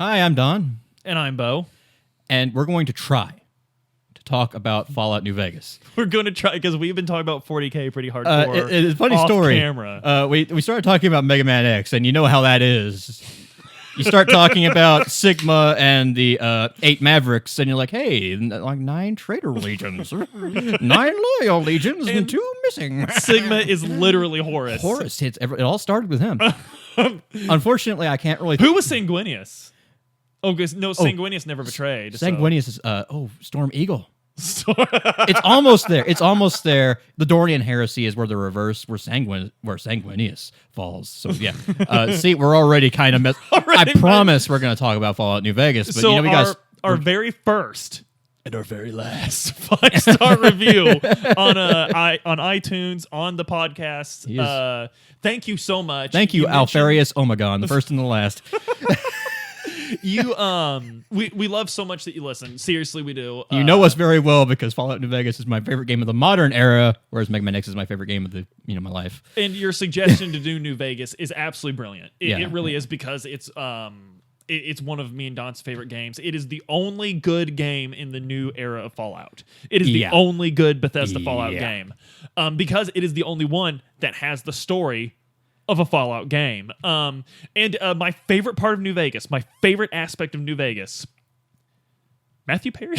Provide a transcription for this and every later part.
Hi, I'm Don, And I'm Bo. and we're going to try to talk about Fallout New Vegas. We're going to try, because we've been talking about 40K pretty hardcore. It's a funny off story. Camera. We started talking about Mega Man X, and you know how that is. You start talking about Sigma and the 8 Mavericks, and you're like, hey, like 9 traitor legions, 9 loyal legions, and 2 missing. Sigma is literally Horus. Horus hits it all started with him. Unfortunately, I can't really. Who was Sanguinius? Oh, because no, Sanguinius never betrayed. Sanguinius is Storm Eagle. It's almost there. It's almost there. The Dorian heresy is where the reverse, where Sanguinius falls. So yeah, see, we're already kind of I promise we're going to talk about Fallout New Vegas, but So you know, we got our very first and our very last 5-star review on iTunes, on the podcast. Thank you so much. Thank you, Alfarius Omegon, the first and the last. You we love so much that you listen. Seriously, we do. You know us very well because Fallout New Vegas is my favorite game of the modern era, whereas Mega Man X is my favorite game of the my life. And your suggestion to do New Vegas is absolutely brilliant. Yeah. It really is, because it's one of me and Don's favorite games. It is the only good game in the new era of Fallout. It is the only good Bethesda Fallout game, because it is the only one that has the story of a Fallout game. And my favorite part of New Vegas, my favorite aspect of New Vegas, Matthew Perry.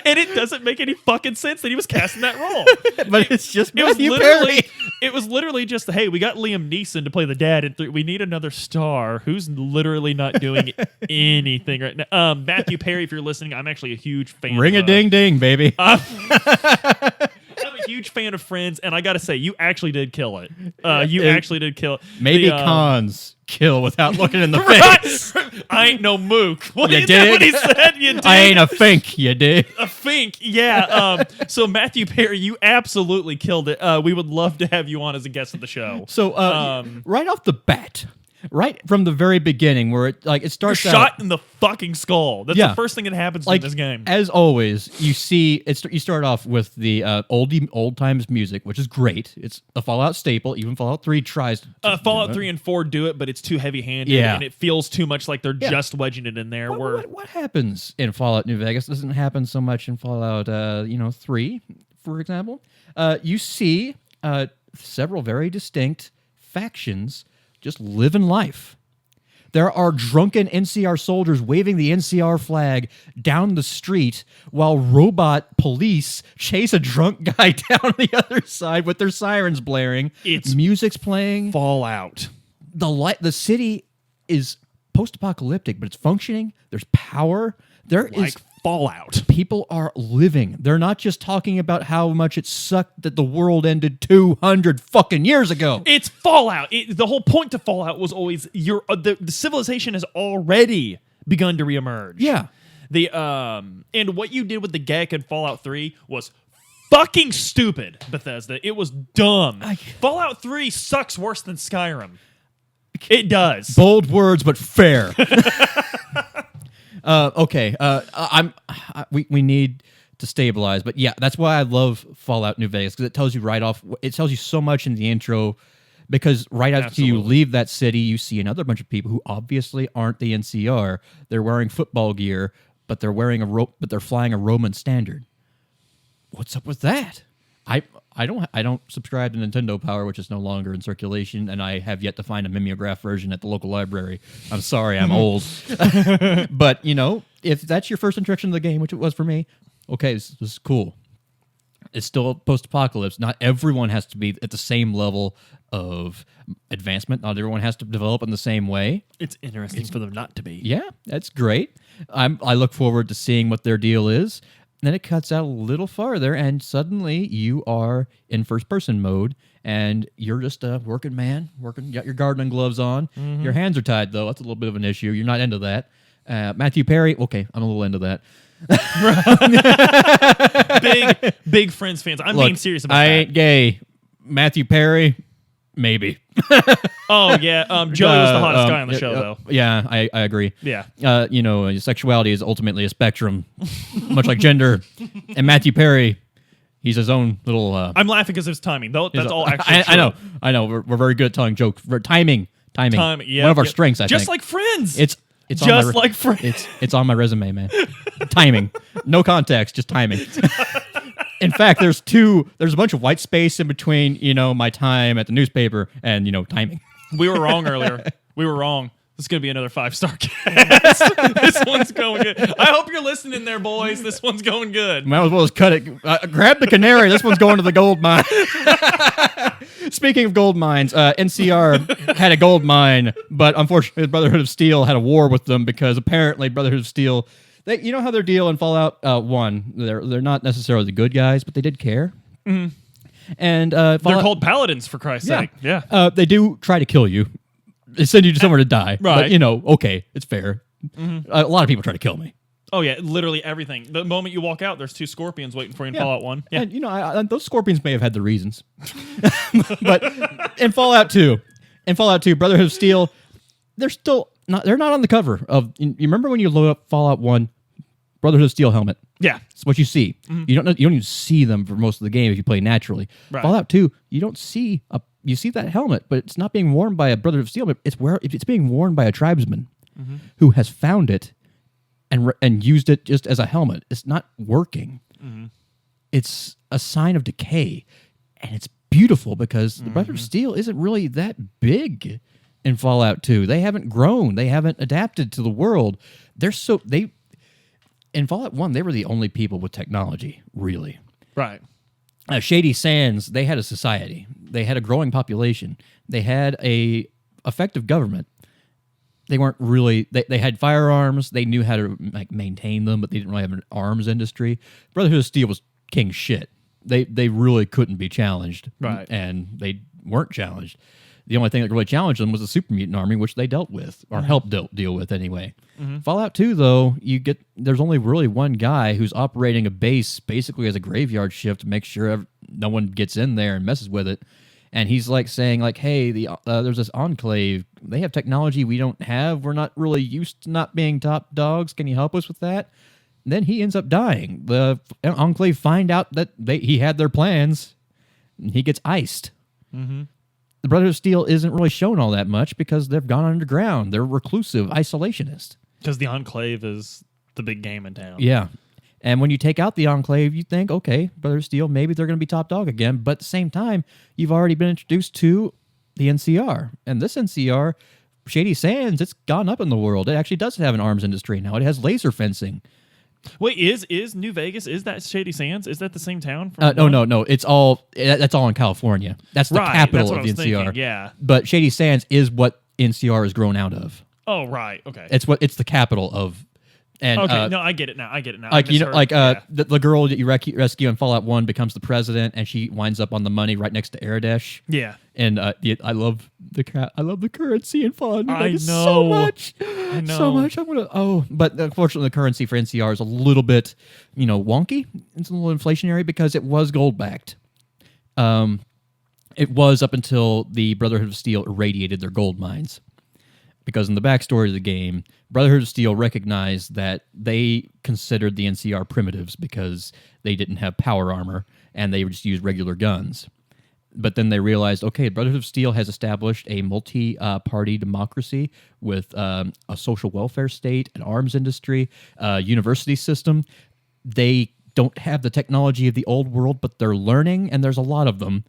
And it doesn't make any fucking sense that he was casting that role. But it's just Matthew Perry. Perry. It was literally just, hey, we got Liam Neeson to play the dad, and we need another star who's literally not doing anything right now. Matthew Perry, if you're listening, I'm actually a huge fan. Ring a ding ding, baby. I'm a huge fan of Friends, and I got to say, you actually did kill it. You actually did kill it. Maybe cons kill without looking in the face. I ain't no mook. What You is that dig? what he said? You did? I ain't a fink, you dig? A fink, yeah. So Matthew Perry, you absolutely killed it. We would love to have you on as a guest of the show. So right off the bat, right from the very beginning, where it starts You're shot in the fucking skull. That's the first thing that happens in this game. As always, you see you start off with the old times music, which is great. It's a Fallout staple. Even Fallout 3 tries to Fallout 3 and 4 do it, but it's too heavy-handed, and it feels too much like they're just wedging it in there. What happens in Fallout New Vegas doesn't happen so much in Fallout 3, for example. You see several very distinct factions just living life. There are drunken NCR soldiers waving the NCR flag down the street while robot police chase a drunk guy down the other side with their sirens blaring. It's music's playing. Fallout. The city is post-apocalyptic, but it's functioning. There's power. There is Fallout. People are living. They're not just talking about how much it sucked that the world ended 200 fucking years ago. It's Fallout. The whole point to Fallout was always the civilization has already begun to reemerge. Yeah. And what you did with the Gek in Fallout 3 was fucking stupid, Bethesda. It was dumb. Fallout 3 sucks worse than Skyrim. It does. Bold words, but fair. Okay. We need to stabilize, but yeah, that's why I love Fallout New Vegas, because it tells you right off. It tells you so much in the intro, because right after you leave that city, you see another bunch of people who obviously aren't the NCR. They're wearing football gear, but they're wearing but they're flying a Roman standard. What's up with that? I don't subscribe to Nintendo Power, which is no longer in circulation, and I have yet to find a mimeograph version at the local library. I'm sorry, I'm old. But, if that's your first introduction to the game, which it was for me, okay, this is cool. It's still post-apocalypse. Not everyone has to be at the same level of advancement. Not everyone has to develop in the same way. It's interesting for them not to be. Yeah, that's great. I look forward to seeing what their deal is. Then it cuts out a little farther, and suddenly you are in first-person mode, and you're just a working man, you got your gardening gloves on. Mm-hmm. Your hands are tied, though. That's a little bit of an issue. You're not into that. Matthew Perry, okay, I'm a little into that. big Friends fans. I'm being serious about that. I ain't gay. Matthew Perry, maybe. Oh, yeah. Joey was the hottest guy on the show, though. Yeah, I agree. Yeah. Sexuality is ultimately a spectrum, much like gender. And Matthew Perry, he's his own little... I'm laughing because of his timing. That's all actually true. I know. We're very good at telling jokes. Timing. Yeah, one of our strengths, I think. Just like Friends. It's It's just like friends. It's on my resume, man. Timing, no context, just timing. In fact, there's a bunch of white space in between, my time at the newspaper and, timing. We were wrong earlier. We were wrong. This is going to be another 5-star cast. This one's going good. I hope you're listening there, boys. This one's going good. Might as well just cut it. Grab the canary. This one's going to the gold mine. Speaking of gold mines, NCR had a gold mine, but unfortunately, Brotherhood of Steel had a war with them because apparently Brotherhood of Steel, you know how their deal in Fallout 1, they're not necessarily the good guys, but they did care. Mm-hmm. And they're called paladins, for Christ's sake. Yeah. They do try to kill you. They send you somewhere to die. Right. But, okay, it's fair. Mm-hmm. A lot of people try to kill me. Oh, yeah, literally everything. The moment you walk out, there's 2 scorpions waiting for you in Fallout 1. Yeah. And, those scorpions may have had the reasons. But in Fallout 2, Brotherhood of Steel, they're not on the cover of, you remember when you load up Fallout 1, Brotherhood of Steel helmet? Yeah. It's what you see. Mm-hmm. You don't even see them for most of the game if you play naturally. Right. Fallout 2, you don't see you see that helmet, but it's not being worn by a Brotherhood of Steel, but it's being worn by a tribesman who has found it and used it just as a helmet. It's not working. Mm-hmm. It's a sign of decay, and it's beautiful because the Brotherhood of Steel isn't really that big in Fallout 2. They haven't grown. They haven't adapted to the world. In Fallout 1, they were the only people with technology, really. Right. Shady Sands, they had a society. They had a growing population. They had a effective government. They weren't really... They had firearms. They knew how to maintain them, but they didn't really have an arms industry. Brotherhood of Steel was king shit. They really couldn't be challenged. Right. And they weren't challenged. The only thing that really challenged them was the super mutant army, which they dealt with, or helped deal with anyway. Mm-hmm. Fallout 2, though, there's only really one guy who's operating a base basically as a graveyard shift to make sure no one gets in there and messes with it. And he's saying, hey, there's this enclave. They have technology we don't have. We're not really used to not being top dogs. Can you help us with that? And then he ends up dying. The enclave find out that he had their plans, and he gets iced. Mm-hmm. The Brotherhood of Steel isn't really shown all that much because they've gone underground. They're reclusive, isolationist. Because the Enclave is the big game in town. Yeah. And when you take out the Enclave, you think, okay, Brotherhood of Steel, maybe they're going to be top dog again. But at the same time, you've already been introduced to the NCR. And this NCR, Shady Sands, it's gone up in the world. It actually does have an arms industry now. It has laser fencing. Wait, is New Vegas, is that Shady Sands? Is that the same town? No. That's all in California. That's the capital of the NCR. Thinking, yeah. But Shady Sands is what NCR has grown out of. Oh, right. Okay. It's the capital of. And, okay, no, I get it now. The girl that you rescue in Fallout 1 becomes the president, and she winds up on the money right next to Aradesh. Yeah. And I love the currency in Fallout New Vegas know. so much. I know. So much. But unfortunately, the currency for NCR is a little bit, wonky. It's a little inflationary because it was gold backed. It was up until the Brotherhood of Steel irradiated their gold mines. Because in the backstory of the game, Brotherhood of Steel recognized that they considered the NCR primitives because they didn't have power armor and they would just use regular guns. But then they realized, okay, Brotherhood of Steel has established a multi-party democracy with a social welfare state, an arms industry, a university system. They don't have the technology of the old world, but they're learning, and there's a lot of them.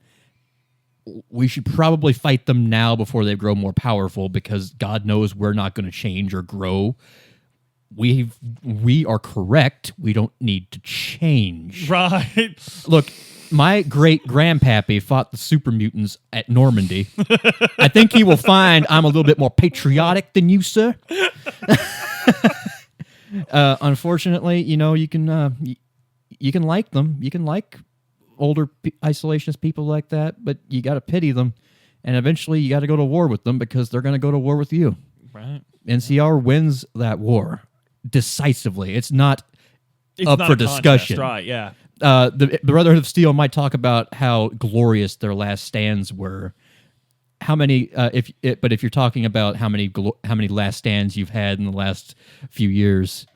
We should probably fight them now before they grow more powerful because God knows we're not going to change or grow. We are correct. We don't need to change. Right. Look, my great-grandpappy fought the super mutants at Normandy. I think he will find I'm a little bit more patriotic than you, sir. Unfortunately, you can like them. You can like older isolationist people like that, but you got to pity them, and eventually you got to go to war with them because they're going to go to war with you. Right. NCR wins that war decisively. It's not up for discussion. Contest, right? Yeah. The Brotherhood of Steel might talk about how glorious their last stands were. How many? But if you're talking about how many last stands you've had in the last few years,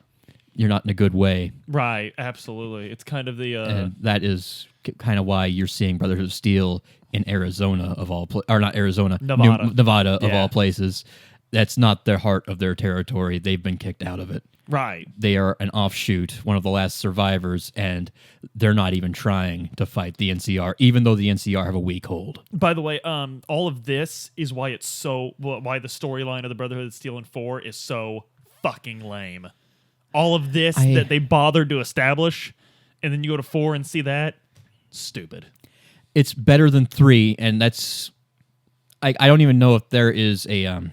you're not in a good way. Right. Absolutely. It's kind of the. And that is kind of why you're seeing Brotherhood of Steel in Arizona of all or not Arizona, Nevada of all places. that's not the heart of their territory. They've been kicked out of it. Right. They are an offshoot, one of the last survivors, and they're not even trying to fight the NCR, even though the NCR have a weak hold. By the way, all of this is why why the storyline of the Brotherhood of Steel in 4 is so fucking lame. All of this that they bothered to establish, and then you go to 4 and see that, stupid. It's better than 3, and that's I don't even know if there is a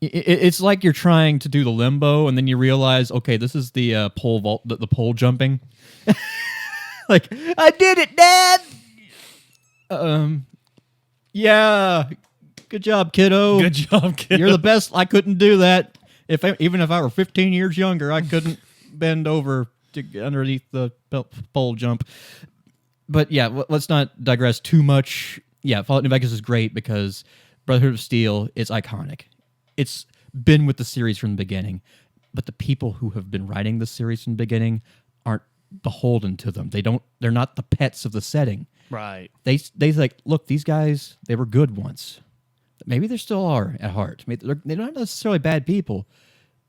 It's like you're trying to do the limbo, and then you realize, okay, this is the pole vault, the pole jumping. Like, I did it, Dad. Yeah, good job, kiddo. Good job, kiddo. You're the best. I couldn't do that. Even if I were 15 years younger, I couldn't bend over to get underneath the pole jump. But yeah, let's not digress too much. Yeah, Fallout New Vegas is great because Brotherhood of Steel is iconic. It's been with the series from the beginning, but the people who have been writing the series from the beginning aren't beholden to them. They're not the pets of the setting. Right. They like, look, these guys, they were good once. Maybe they still are at heart. Maybe they're not necessarily bad people,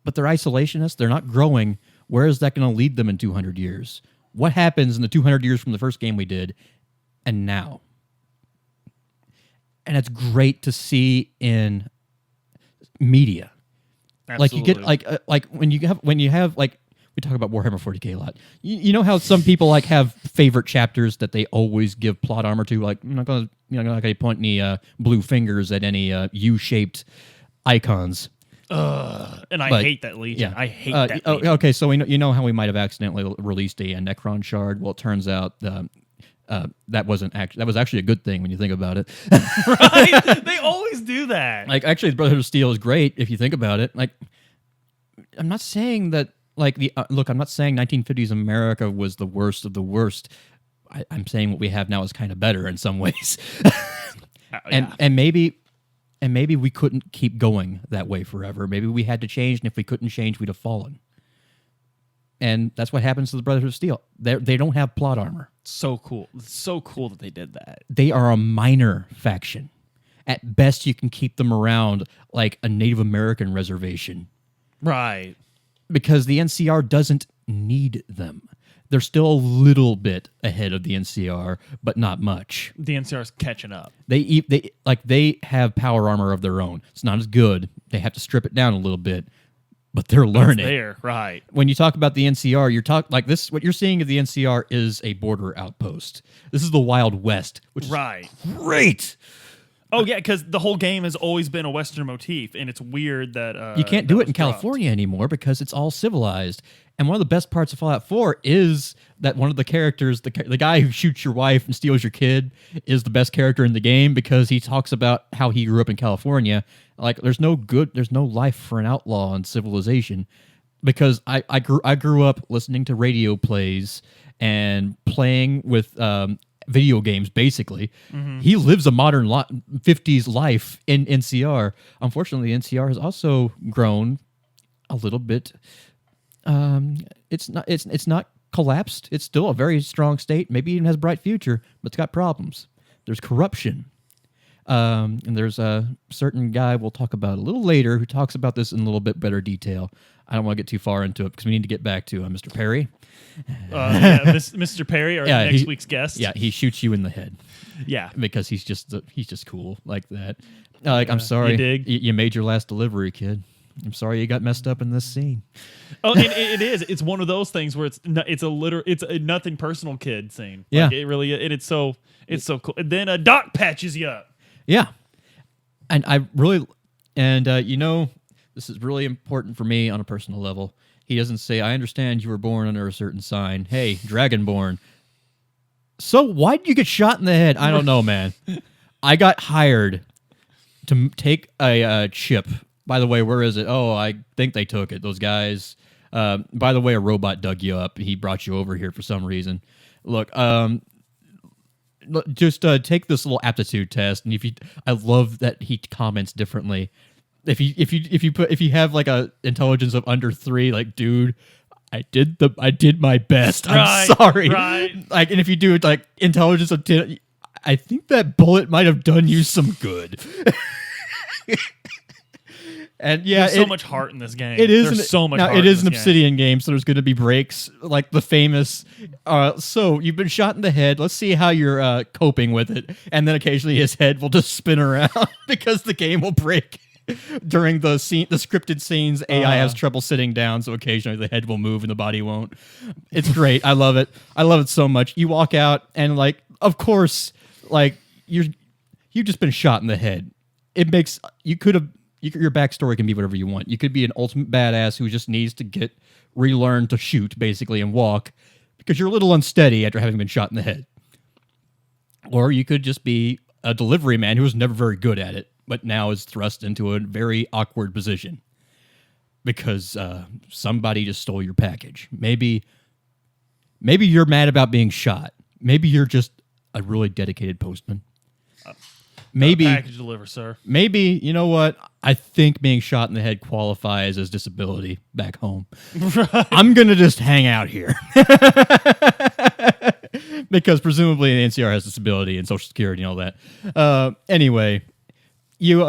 but they're isolationists. They're not growing. Where is that going to lead them in 200 years? What happens in the 200 years from the first game we did and now? And it's great to see in media. Absolutely. Like you get like when you have like, we talk about Warhammer 40K a lot. You know how some people like have favorite chapters that they always give plot armor to. Like, I'm not gonna point any blue fingers at any U-shaped icons. And I hate that Legion. Yeah. I hate that Legion. Okay, so you know how we might have accidentally released a Necron shard. Well, it turns out that was actually a good thing when you think about it. Right? They always do that. Like, actually, the Brotherhood of Steel is great if you think about it. Like, I'm not saying that. Like look, I'm not saying 1950s America was the worst of the worst. I'm saying what we have now is kind of better in some ways. Yeah. And maybe we couldn't keep going that way forever. Maybe we had to change, and if we couldn't change, we'd have fallen. And that's what happens to the Brotherhood of Steel. They don't have plot armor. So cool. It's so cool that they did that. They are a minor faction. At best, you can keep them around like a Native American reservation. Right. Because the NCR doesn't need them. They're still a little bit ahead of the NCR, but not much. The NCR's catching up. They have power armor of their own. It's not as good. They have to strip it down a little bit, but they're learning. It's there, right? When you talk about the NCR, like this. What you're seeing of the NCR is a border outpost. This is the Wild West, which is great. Oh yeah, because the whole game has always been a Western motif, and it's weird that you can't do it in California anymore because it's all civilized. And one of the best parts of Fallout 4 is that one of the characters, the guy who shoots your wife and steals your kid, is the best character in the game because he talks about how he grew up in California. Like, there's no life for an outlaw in civilization. Because I grew up listening to radio plays and playing with video games, basically. Mm-hmm. He lives a modern 50s life in NCR. Unfortunately, NCR has also grown a little bit. It's not collapsed. It's still a very strong state. Maybe even has a bright future, but it's got problems. There's corruption. And there's a certain guy we'll talk about a little later who talks about this in a little bit better detail. I don't want to get too far into it because we need to get back to Mr. Perry. Mr. Perry, our next week's guest. Yeah, he shoots you in the head. Yeah, because he's just cool like that. I'm sorry, you made your last delivery, kid. I'm sorry you got messed up in this scene. Oh, and it is. It's one of those things where it's a nothing personal kid scene. Yeah, like, it really is. And it's so cool. And then Doc patches you up. Yeah, and I really, and this is really important for me on a personal level. He doesn't say, I understand you were born under a certain sign. Hey, Dragonborn. So why did you get shot in the head? I don't know, man. I got hired to take a chip. By the way, where is it? Oh, I think they took it. Those guys. By the way, a robot dug you up. He brought you over here for some reason. Look, just take this little aptitude test, and I love that he comments differently. If you have like a intelligence of under 3, like, dude, I did my best. I'm sorry. Right. Like, and if you do it like intelligence of 10, I think that bullet might have done you some good. And yeah, there's so much heart in this game. It is so much. Now it is an Obsidian game, so there's going to be breaks like the famous. So you've been shot in the head. Let's see how you're coping with it. And then occasionally his head will just spin around because the game will break during the scripted scenes. AI has trouble sitting down, so occasionally the head will move and the body won't. It's great. I love it. I love it so much. You walk out and of course, you've just been shot in the head. It makes your backstory can be whatever you want. You could be an ultimate badass who just needs to relearn to shoot, basically, and walk because you're a little unsteady after having been shot in the head. Or you could just be a delivery man who was never very good at it, but now is thrust into a very awkward position because somebody just stole your package. Maybe you're mad about being shot. Maybe you're just a really dedicated postman. Maybe package deliver, sir. Maybe, you know what? I think being shot in the head qualifies as disability back home. Right. I'm going to just hang out here. Because presumably the NCR has disability and Social Security and all that. Anyway, you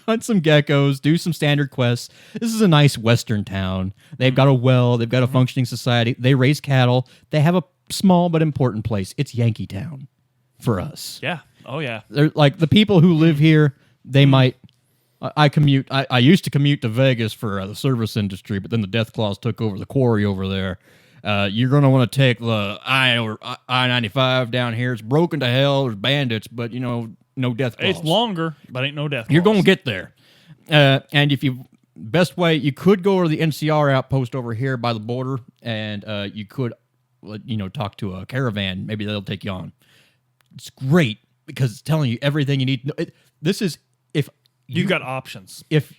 hunt some geckos, do some standard quests. This is a nice western town. They've got a well. They've got a functioning society. They raise cattle. They have a small but important place. It's Yankee Town. For us. Yeah. Oh, yeah. They're like the people who live here, they might. I commute. I used to commute to Vegas for the service industry, but then the Deathclaws took over the quarry over there. You're going to want to take the I-95 down here. It's broken to hell. There's bandits, but, no Deathclaws. It's longer, but ain't no Deathclaws. You're going to get there. And best way, you could go to the NCR outpost over here by the border, and you could, talk to a caravan. Maybe they'll take you on. It's great because it's telling you everything you need to know. This is if you got options. If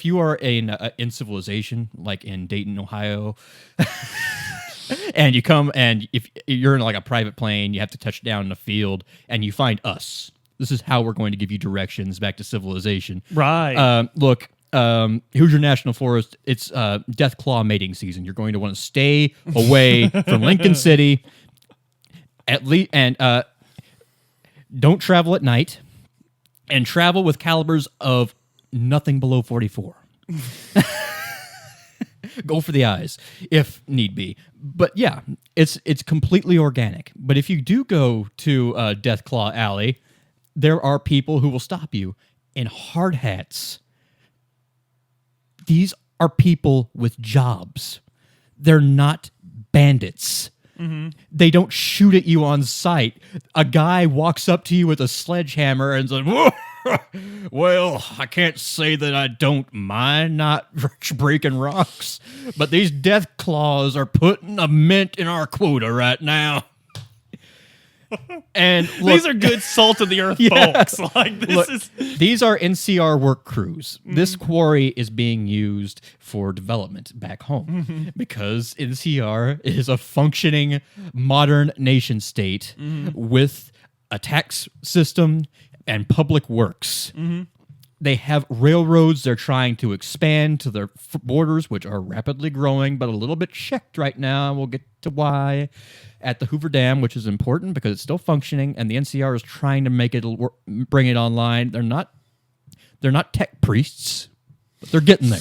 you are in civilization, like in Dayton, Ohio, and you come and if you're in a private plane, you have to touch down in a field, and you find us. This is how we're going to give you directions back to civilization. Right. Look. Hoosier National Forest, it's Deathclaw mating season. You're going to want to stay away from Lincoln City, at least, and don't travel at night, and travel with calibers of nothing below 44. Go for the eyes, if need be. But yeah, it's completely organic. But if you do go to Deathclaw Alley, there are people who will stop you in hard hats. These are people with jobs. They're not bandits. Mm-hmm. They don't shoot at you on sight. A guy walks up to you with a sledgehammer and says, well, I can't say that I don't mind not breaking rocks, but these Deathclaws are putting a mint in our quota right now. And look, these are good salt of the earth folks. These are NCR work crews. Mm-hmm. This quarry is being used for development back home because NCR is a functioning modern nation state with a tax system and public works. Mm-hmm. They have railroads they're trying to expand to their borders, which are rapidly growing, but a little bit checked right now. We'll get to why. At the Hoover Dam, which is important because it's still functioning, and the NCR is trying to bring it online. They're not tech priests, but they're getting there.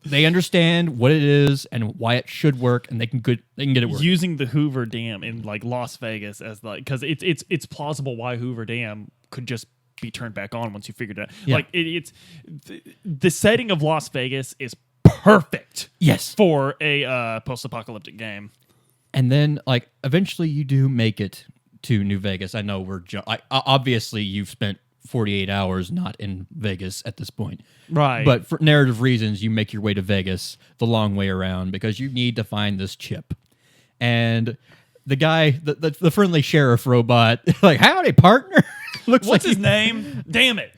They understand what it is and why it should work, and they can get it working. Using the Hoover Dam in Las Vegas as because it's plausible why Hoover Dam could just be turned back on once you figured it out. Yeah. It's the setting of Las Vegas is perfect. Yes, for a post-apocalyptic game. And then, eventually you do make it to New Vegas. I know obviously you've spent 48 hours not in Vegas at this point. Right. But for narrative reasons, you make your way to Vegas the long way around because you need to find this chip. And the guy, the friendly sheriff robot, howdy, partner. What's his name? Damn it.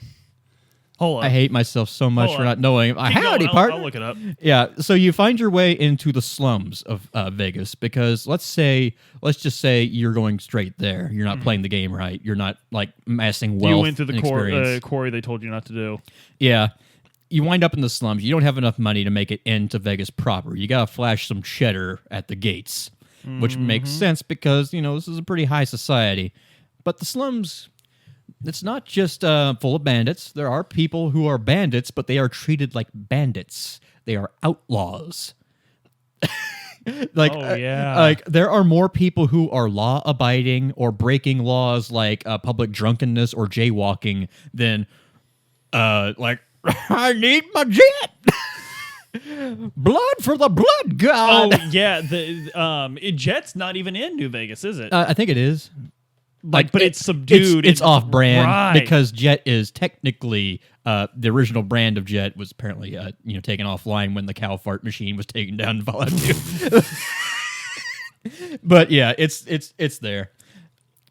Hold on. I hate myself so much for not knowing. Howdy, partner. I'll look it up. Yeah, so you find your way into the slums of Vegas because let's just say you're going straight there. You're not playing the game right. You're not amassing wealth. You went to the quarry they told you not to do. Yeah. You wind up in the slums. You don't have enough money to make it into Vegas proper. You got to flash some cheddar at the gates, which makes sense because, this is a pretty high society. But the slums, It's not just full of bandits. There are people who are bandits, but they are treated like bandits. They are outlaws. Like there are more people who are law abiding or breaking laws like public drunkenness or jaywalking than like I need my jet. Blood for the blood god. Oh yeah, Jet's not even in New Vegas, is it? I think it is. But it's subdued. It's off-brand right. because Jet is technically the original brand of Jet was apparently taken offline when the cow fart machine was taken down in Fallout 2. But yeah, it's there.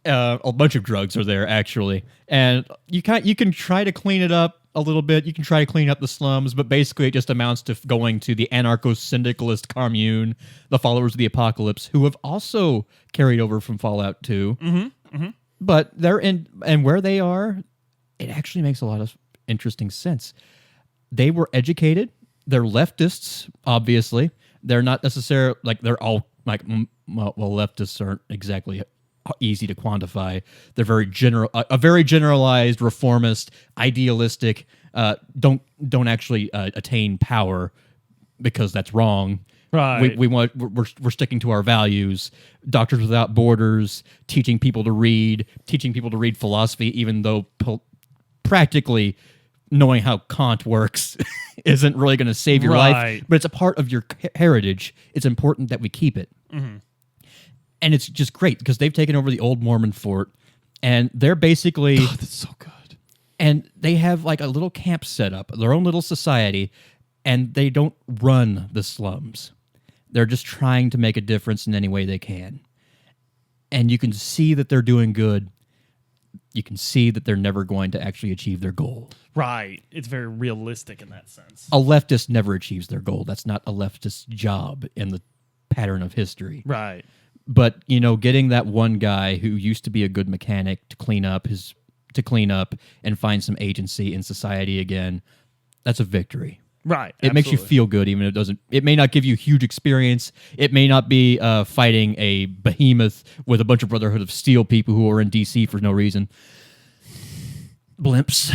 A bunch of drugs are there actually, and you can try to clean it up a little bit. You can try to clean up the slums, but basically it just amounts to going to the anarcho-syndicalist commune, the followers of the apocalypse, who have also carried over from Fallout 2. Mm-hmm. Mm-hmm. But they're in, and where they are, it actually makes a lot of interesting sense. They were educated. They're leftists, obviously. They're not necessarily like they're all like well, leftists aren't exactly easy to quantify. They're very a very generalized, reformist, idealistic. Don't actually attain power because that's wrong. Right. We're sticking to our values. Doctors Without Borders, teaching people to read philosophy, even though practically knowing how Kant works isn't really going to save your life. But it's a part of your heritage. It's important that we keep it. Mm-hmm. And it's just great because they've taken over the old Mormon fort, and they're basically that's so good. And they have like a little camp set up, their own little society, and they don't run the slums. They're just trying to make a difference in any way they can. And you can see that they're doing good. You can see that they're never going to actually achieve their goal. Right. It's very realistic in that sense. A leftist never achieves their goal. That's not a leftist job in the pattern of history. Right. But, getting that one guy who used to be a good mechanic to clean up and find some agency in society again, that's a victory. Right. It makes you feel good, even if it may not give you huge experience. It may not be fighting a behemoth with a bunch of Brotherhood of Steel people who are in DC for no reason. Blimps.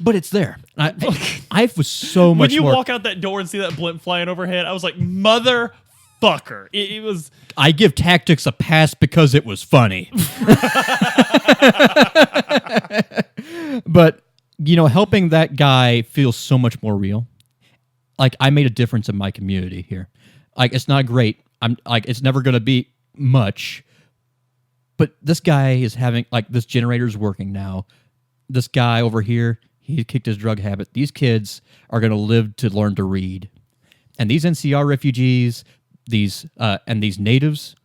But it's there. I was so much more... When you walk out that door and see that blimp flying overhead, I was like, motherfucker. It was... I give Tactics a pass because it was funny. But... helping that guy feels so much more real. Like, I made a difference in my community here. Like, it's not great. It's never going to be much. But this guy is having, this generator's working now. This guy over here, he kicked his drug habit. These kids are going to live to learn to read. And these NCR refugees, these natives,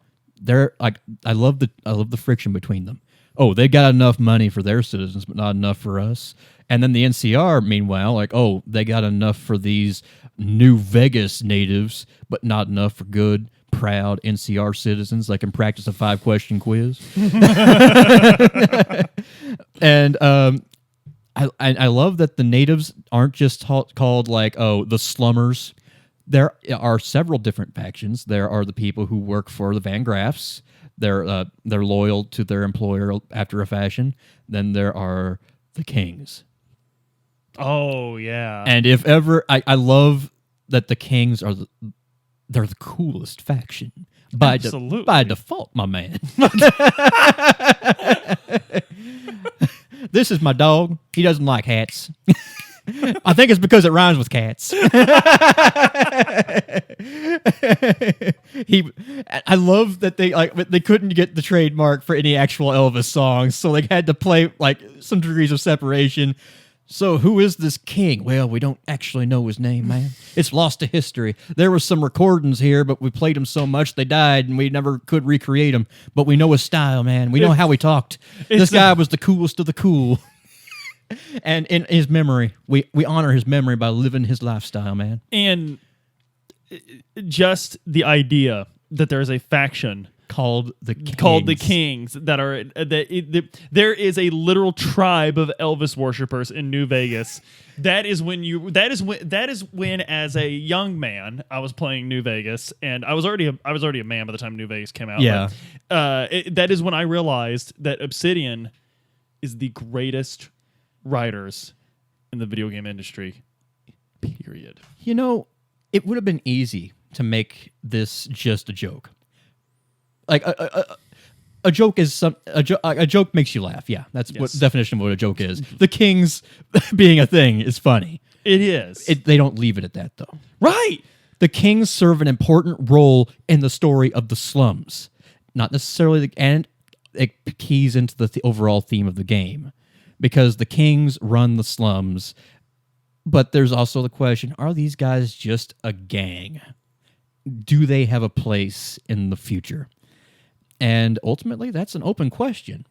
they're like, I love the friction between them. Oh, they got enough money for their citizens, but not enough for us. And then the NCR, meanwhile, they got enough for these New Vegas natives, but not enough for good, proud NCR citizens that can practice a 5-question quiz. And I love that the natives aren't just called the slummers. There are several different factions. There are the people who work for the Van Graffs. They're loyal to their employer after a fashion. Then there are the Kings. Oh yeah. And if ever, I love that the Kings they're the coolest faction by default, my man. This is my dog. He doesn't like hats. I think it's because it rhymes with cats. I love that they couldn't get the trademark for any actual Elvis songs, so they had to play some degrees of separation. So who is this king? Well, we don't actually know his name, man. It's lost to history. There were some recordings here, but we played them so much they died, and we never could recreate them. But we know his style, man. We know how he talked. This guy was the coolest of the cool. And in his memory, we honor his memory by living his lifestyle, man. And just the idea that there is a faction called the Kings that are there is a literal tribe of Elvis worshipers in New Vegas. That is when as a young man I was playing New Vegas, and I was already a man by the time New Vegas came out. Yeah, but, that is when I realized that Obsidian is the greatest writers in the video game industry. Period. You know, it would have been easy to make this just a joke. Like a joke is a joke makes you laugh. Yeah, that's what the definition of what a joke is. The Kings being a thing is funny. It is. They don't leave it at that though. Right. The Kings serve an important role in the story of the slums, not necessarily, and it keys into the overall theme of the game, because the Kings run the slums. But there's also the question: are these guys just a gang? Do they have a place in the future? And ultimately, that's an open question,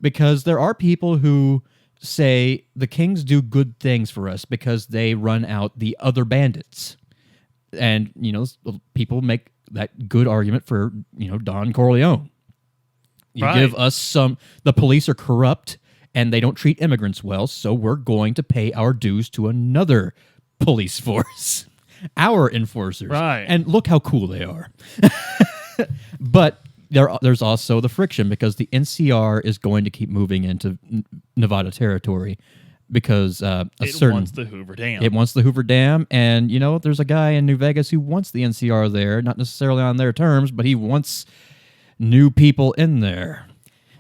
because there are people who say the Kings do good things for us because they run out the other bandits. And, you know, people make that good argument for, you know, Don Corleone. You give us some, the police are corrupt and they don't treat immigrants well, so we're going to pay our dues to another police force, our enforcers. Right. And look how cool they are. But there's also the friction, because the NCR is going to keep moving into Nevada territory, because it wants the Hoover Dam. It wants the Hoover Dam, and, you know, there's a guy in New Vegas who wants the NCR there, not necessarily on their terms, but he wants new people in there.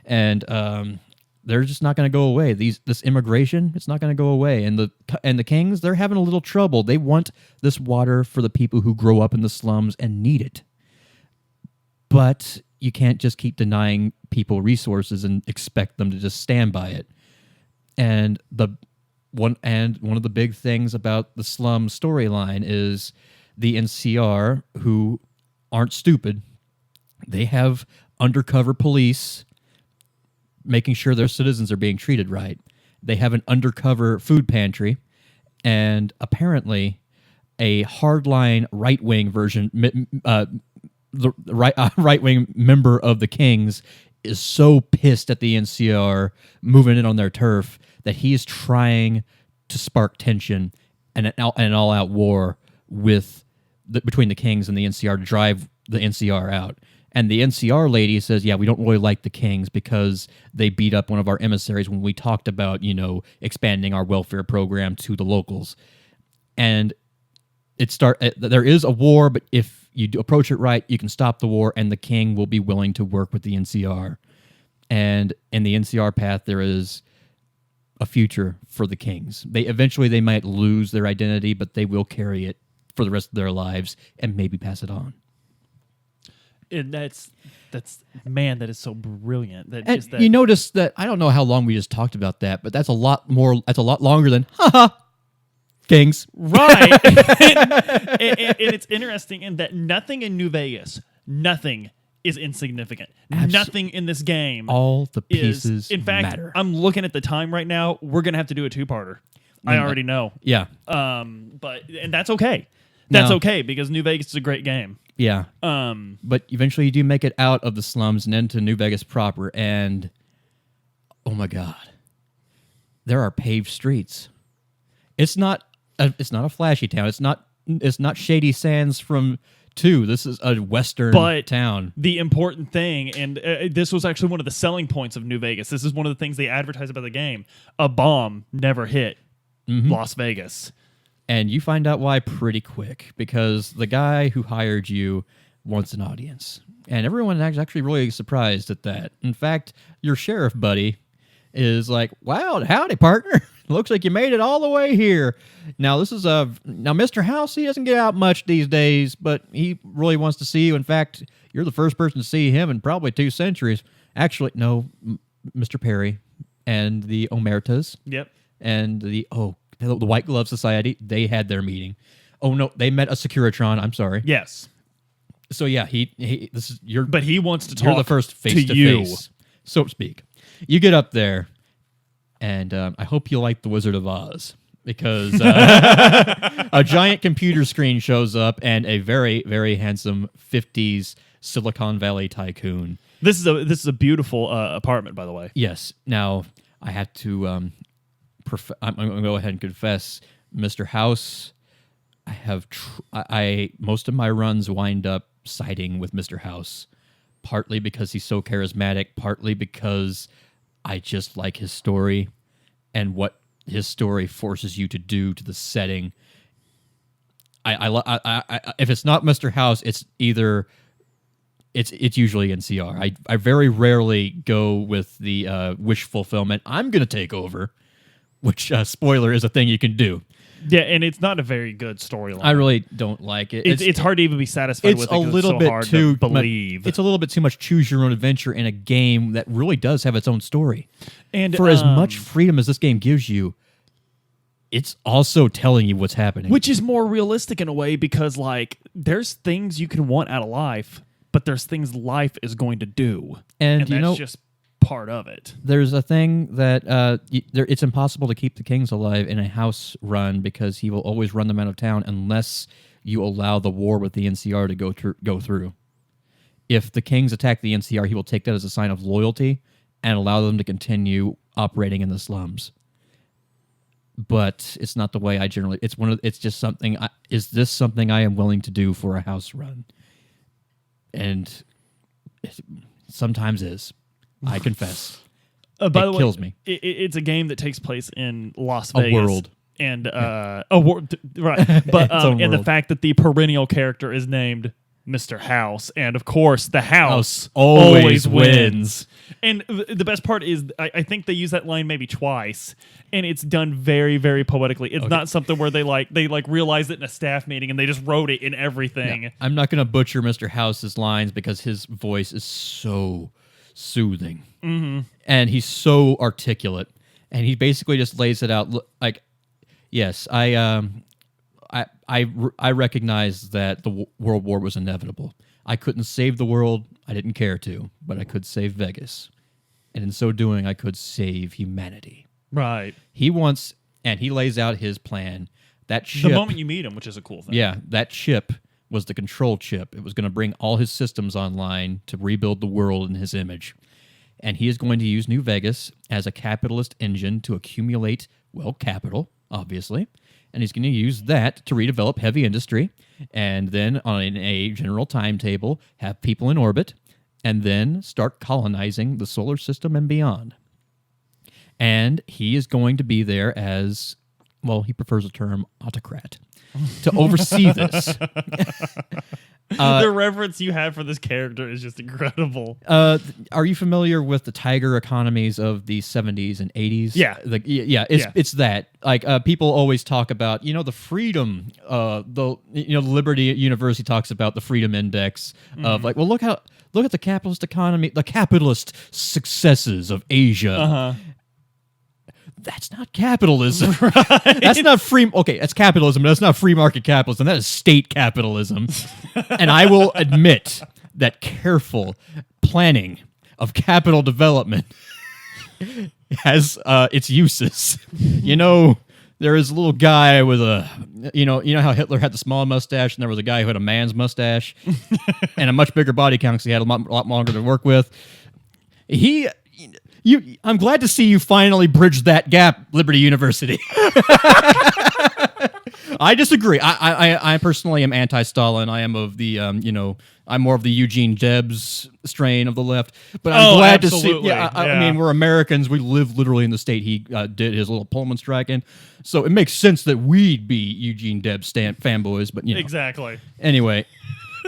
And they're just not going to go away. This immigration, it's not going to go away. And the Kings, they're having a little trouble. They want this water for the people who grow up in the slums and need it. But you can't just keep denying people resources and expect them to just stand by it. And one of the big things about the slum storyline is the NCR, who aren't stupid. They have undercover police making sure their citizens are being treated right. They have an undercover food pantry, and apparently a hardline right-wing version, the right-wing member of the Kings is so pissed at the NCR moving in on their turf that he is trying to spark tension and an all-out war between the Kings and the NCR to drive the NCR out. And the NCR lady says, yeah, we don't really like the Kings because they beat up one of our emissaries when we talked about, you know, expanding our welfare program to the locals. And there is a war, but if you approach it right, you can stop the war, and the King will be willing to work with the NCR. And in the NCR path, there is a future for the Kings. Eventually might lose their identity, but they will carry it for the rest of their lives and maybe pass it on. And that's man, that is so brilliant. You notice that, I don't know how long we just talked about that, but that's a lot longer than haha Kings. Right. and it's interesting in that nothing in New Vegas, nothing is insignificant. Nothing in this game. All the pieces in fact, matter. I'm looking at the time right now. We're going to have to do a two-parter. I already know. Yeah. And that's okay. That's okay, because New Vegas is a great game. Yeah. But eventually you do make it out of the slums and into New Vegas proper, and oh my God, there are paved streets. It's not a flashy town. It's not Shady Sands from 2. This is a western town. The important thing, and this was actually one of the selling points of New Vegas. This is one of the things they advertise about the game. A bomb never hit Las Vegas. And you find out why pretty quick, because the guy who hired you wants an audience. And everyone is actually really surprised at that. In fact, your sheriff buddy is like, wow, howdy, partner. Looks like you made it all the way here. Now, Mr. House, he doesn't get out much these days, but he really wants to see you. In fact, you're the first person to see him in probably 2 centuries. Actually, no, Mr. Perry and the Omertas. Yep. And the White Glove Society, they had their meeting. Oh no, they met a Securitron. I'm sorry. Yes. So yeah, but he wants to talk. You're the first face to face, so to speak. You get up there, and I hope you like the Wizard of Oz, because a giant computer screen shows up and a very, very handsome 50s Silicon Valley tycoon. This is a beautiful apartment, by the way. Yes. Now I have to. I'm going to go ahead and confess, Mr. House. Most of my runs wind up siding with Mr. House, partly because he's so charismatic, partly because I just like his story and what his story forces you to do to the setting. If it's not Mr. House, it's either it's usually NCR. I very rarely go with the wish fulfillment. I'm gonna take over, which spoiler is a thing you can do. Yeah, and it's not a very good storyline. I really don't like it. It's hard to even be satisfied with it. It's a little bit hard too to believe. It's a little bit too much choose your own adventure in a game that really does have its own story. And for as much freedom as this game gives you, it's also telling you what's happening. Which is more realistic in a way because, like, there's things you can want out of life, but there's things life is going to do. And you that's know, just part of it. There's a thing that it's impossible to keep the kings alive in a house run because he will always run them out of town unless you allow the war with the NCR to go through. If the kings attack the NCR, he will take that as a sign of loyalty and allow them to continue operating in the slums. But it's not the way I generally. It's just something. Is this something I am willing to do for a house run? And it sometimes is. I confess. By the way, kills me. It's a game that takes place in Las Vegas. A world. And a world, right? But and the fact that the perennial character is named Mr. House, and of course the house always wins. And the best part is, I think they use that line maybe twice, and it's done very, very poetically. It's not something where they realized it in a staff meeting and they just wrote it in everything. Yeah. I'm not going to butcher Mr. House's lines because his voice is so soothing, and he's so articulate, and he basically just lays it out like, yes, I recognize that the World War was inevitable. I couldn't save the world. I didn't care to, but I could save Vegas. And in so doing, I could save humanity. Right. He wants, and he lays out his plan. That ship, the moment you meet him, which is a cool thing. Yeah, that chip was the control chip. It was going to bring all his systems online to rebuild the world in his image. And he is going to use New Vegas as a capitalist engine to accumulate, well, capital, obviously. And he's going to use that to redevelop heavy industry, and then on a general timetable, have people in orbit, and then start colonizing the solar system and beyond. And he is going to be there as, well, he prefers the term autocrat, to oversee this. The reverence you have for this character is just incredible. Are you familiar with the tiger economies of the 70s and 80s? Yeah. It's that. Like, people always talk about, the freedom, Liberty University talks about the freedom index of like, well, look at the capitalist economy, the capitalist successes of Asia. Uh-huh. That's not capitalism. Right? That's not free. Okay, that's capitalism, but that's not free market capitalism. That is state capitalism. And I will admit that careful planning of capital development has its uses. There is a little guy with a, you know how Hitler had the small mustache, and there was a guy who had a man's mustache and a much bigger body count because he had a lot longer to work with. I'm glad to see you finally bridged that gap, Liberty University. I disagree. I personally am anti-Stalin. I am of the, I'm more of the Eugene Debs strain of the left. But I'm glad absolutely. to see. Yeah, I mean, we're Americans. We live literally in the state he did his little Pullman strike in. So it makes sense that we'd be Eugene Debs fanboys. But exactly. Anyway,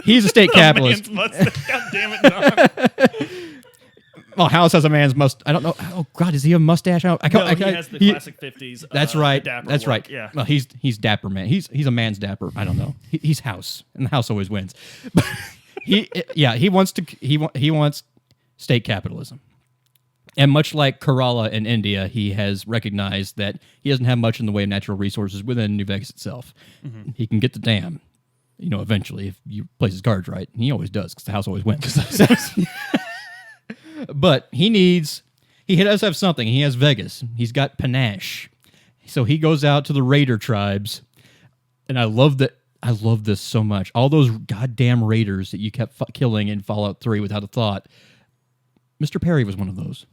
he's a state capitalist. God damn it, Don. Well, House has a man's mustache. I don't know. Oh God, does he have a mustache? He has the classic 50s. That's right. That's look. right. Yeah. Well, he's dapper man. He's a man's dapper. I don't know. He's House, and the House always wins. But he wants state capitalism, and much like Kerala in India, he has recognized that he doesn't have much in the way of natural resources within New Vegas itself. Mm-hmm. He can get the dam, eventually if you place his cards right. And he always does because the House always wins. But he does have something. He has Vegas. He's got panache. So he goes out to the raider tribes. And I love this so much. All those goddamn raiders that you kept killing in Fallout 3 without a thought. Mr. Perry was one of those.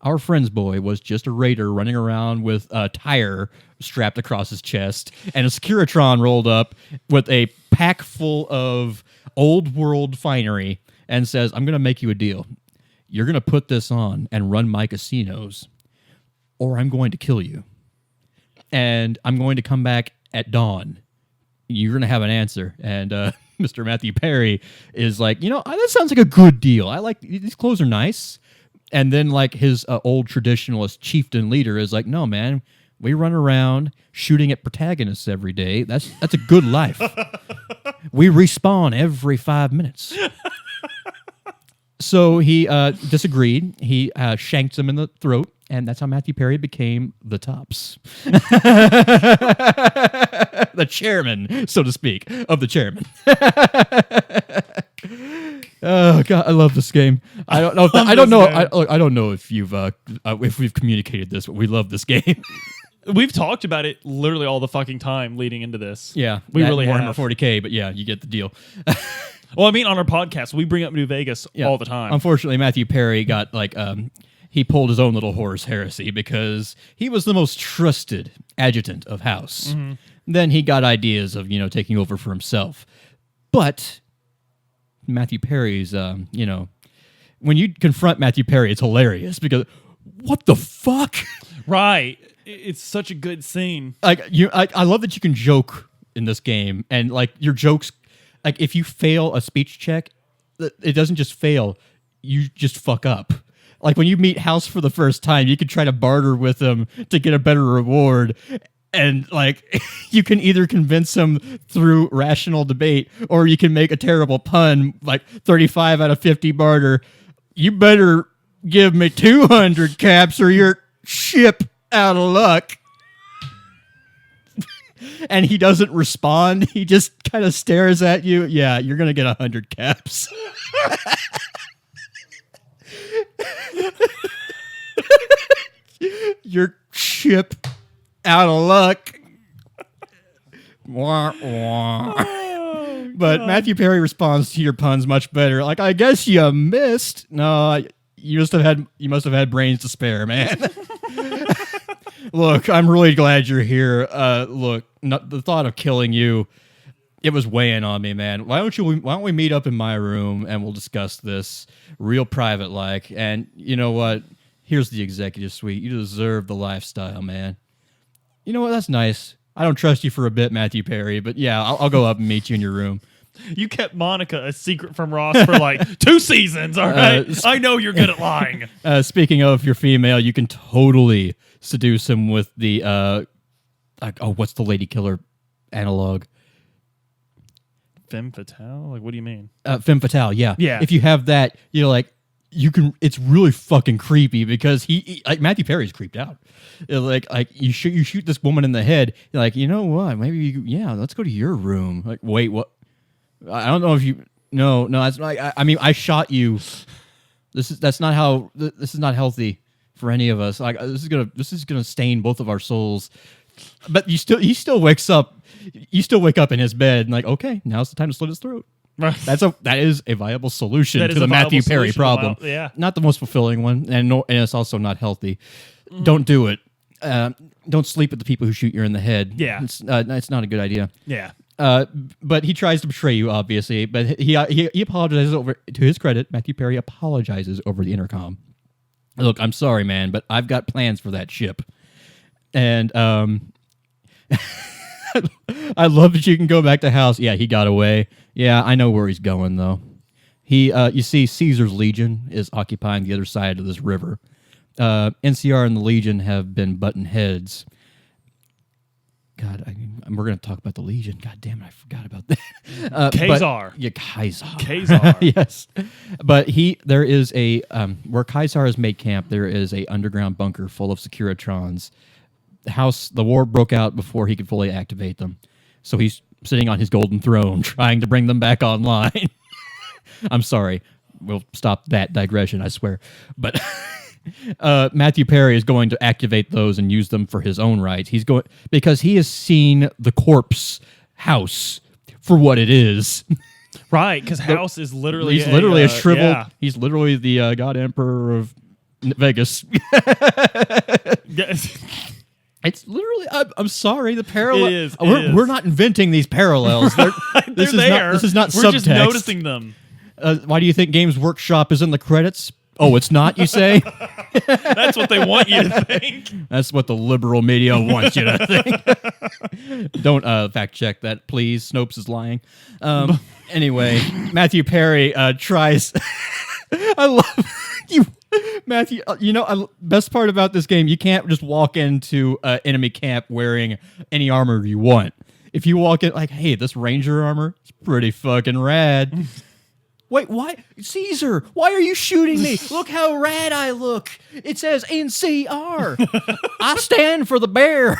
Our friend's boy was just a raider running around with a tire strapped across his chest and a Securitron rolled up with a pack full of old world finery and says, I'm going to make you a deal. you're going to put this on and run my casinos, or I'm going to kill you. And I'm going to come back at dawn. You're going to have an answer. And Mr. Matthew Perry is like, that sounds like a good deal. I like, these clothes are nice. And then like his old traditionalist chieftain leader is like, no, man, we run around shooting at protagonists every day. That's a good life. We respawn every 5 minutes. So he disagreed. He shanked him in the throat, and that's how Matthew Perry became the Tops. The chairman, so to speak, of the chairman. Oh God, I love this game. I don't know. I don't know if we've communicated this, but we love this game. We've talked about it literally all the fucking time leading into this. Yeah, we really have. Warhammer 40K, but yeah, you get the deal. Well, I mean, on our podcast, we bring up New Vegas all the time. Unfortunately, Matthew Perry got he pulled his own little Horus heresy because he was the most trusted adjutant of House. Mm-hmm. Then he got ideas of taking over for himself, but Matthew Perry's when you confront Matthew Perry, it's hilarious because what the fuck, right? It's such a good scene. I love that you can joke in this game, and like your jokes. Like, if you fail a speech check, it doesn't just fail, you just fuck up. Like, when you meet House for the first time, you can try to barter with him to get a better reward. And, like, you can either convince him through rational debate, or you can make a terrible pun, like 35 out of 50 barter. You better give me 200 caps or your ship out of luck. And he doesn't respond. He just kind of stares at you. Yeah, you're going to get 100 caps. Your ship out of luck. Wah, wah. Oh, but Matthew Perry responds to your puns much better. Like, I guess you missed. No, you must have had brains to spare, man. Look, I'm really glad you're here. Look, the thought of killing you, it was weighing on me, man. Why don't we meet up in my room and we'll discuss this real private like? And you know what? Here's the executive suite. You deserve the lifestyle, man. You know what? That's nice. I don't trust you for a bit, Matthew Perry, but yeah, I'll go up and meet you in your room. You kept Monica a secret from Ross for like 2 seasons, all right? I know you're good at lying. Speaking of, if you're female, you can totally seduce him with the what's the lady killer analog? Femme fatale? Like, what do you mean? Femme fatale, yeah. Yeah. If you have that, you can. It's really fucking creepy because he like Matthew Perry's creeped out. Like you shoot this woman in the head. You're like, you know what? Maybe let's go to your room. Like, wait, what? I don't know if you. No, that's not. I mean, I shot you. That's not how. This is not healthy for any of us. Like, this is gonna stain both of our souls. But he still wakes up. You still wake up in his bed and like, okay, now's the time to slit his throat. Right. That is a viable solution to the Matthew Perry problem. Yeah. Not the most fulfilling one, and it's also not healthy. Don't do it. Don't sleep with the people who shoot you in the head. Yeah. It's not a good idea. Yeah. But he tries to betray you, obviously. But he apologizes to his credit, Matthew Perry apologizes over the intercom. Look, I'm sorry, man, but I've got plans for that ship. And I love that you can go back to House. Yeah, he got away. Yeah, I know where he's going, though. You see, Caesar's Legion is occupying the other side of this river. NCR and the Legion have been butting heads. God, we're going to talk about the Legion. God damn it, I forgot about that. Khazar. Khazar. Yes. But there is a, where Khazar has made camp, there is a underground bunker full of Securitrons. The war broke out before he could fully activate them. So he's sitting on his golden throne trying to bring them back online. I'm sorry. We'll stop that digression, I swear. But Matthew Perry is going to activate those and use them for his own right. Because he has seen the corpse House for what it is. Right, because House is literally a shriveled. Yeah. He's literally the God Emperor of Vegas. It's literally. I'm sorry. The parallel. It is. We're not inventing these parallels. This is not subtext. We're just noticing them. Why do you think Games Workshop is in the credits? Oh, it's not, you say? That's what they want you to think. That's what the liberal media wants you to think. Don't fact check that, please. Snopes is lying. Anyway, Matthew Perry tries. I love you, Matthew. Best part about this game, you can't just walk into enemy camp wearing any armor you want. If you walk in like, hey, this ranger armor is pretty fucking rad. Wait, why? Caesar, why are you shooting me? Look how rad I look. It says NCR. I stand for the bear.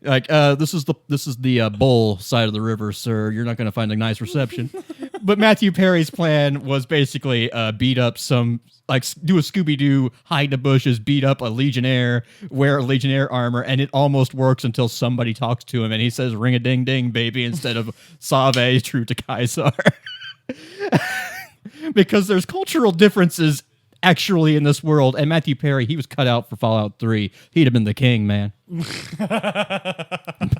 Like, this is the bull side of the river, sir. You're not going to find a nice reception. But Matthew Perry's plan was basically beat up some, like, do a Scooby-Doo, hide in the bushes, beat up a Legionnaire, wear a Legionnaire armor, and it almost works until somebody talks to him and he says, ring-a-ding-ding, baby, instead of Save, true to Caesar. Because there's cultural differences actually in this world, and Matthew Perry, he was cut out for Fallout 3. He'd have been the king, man.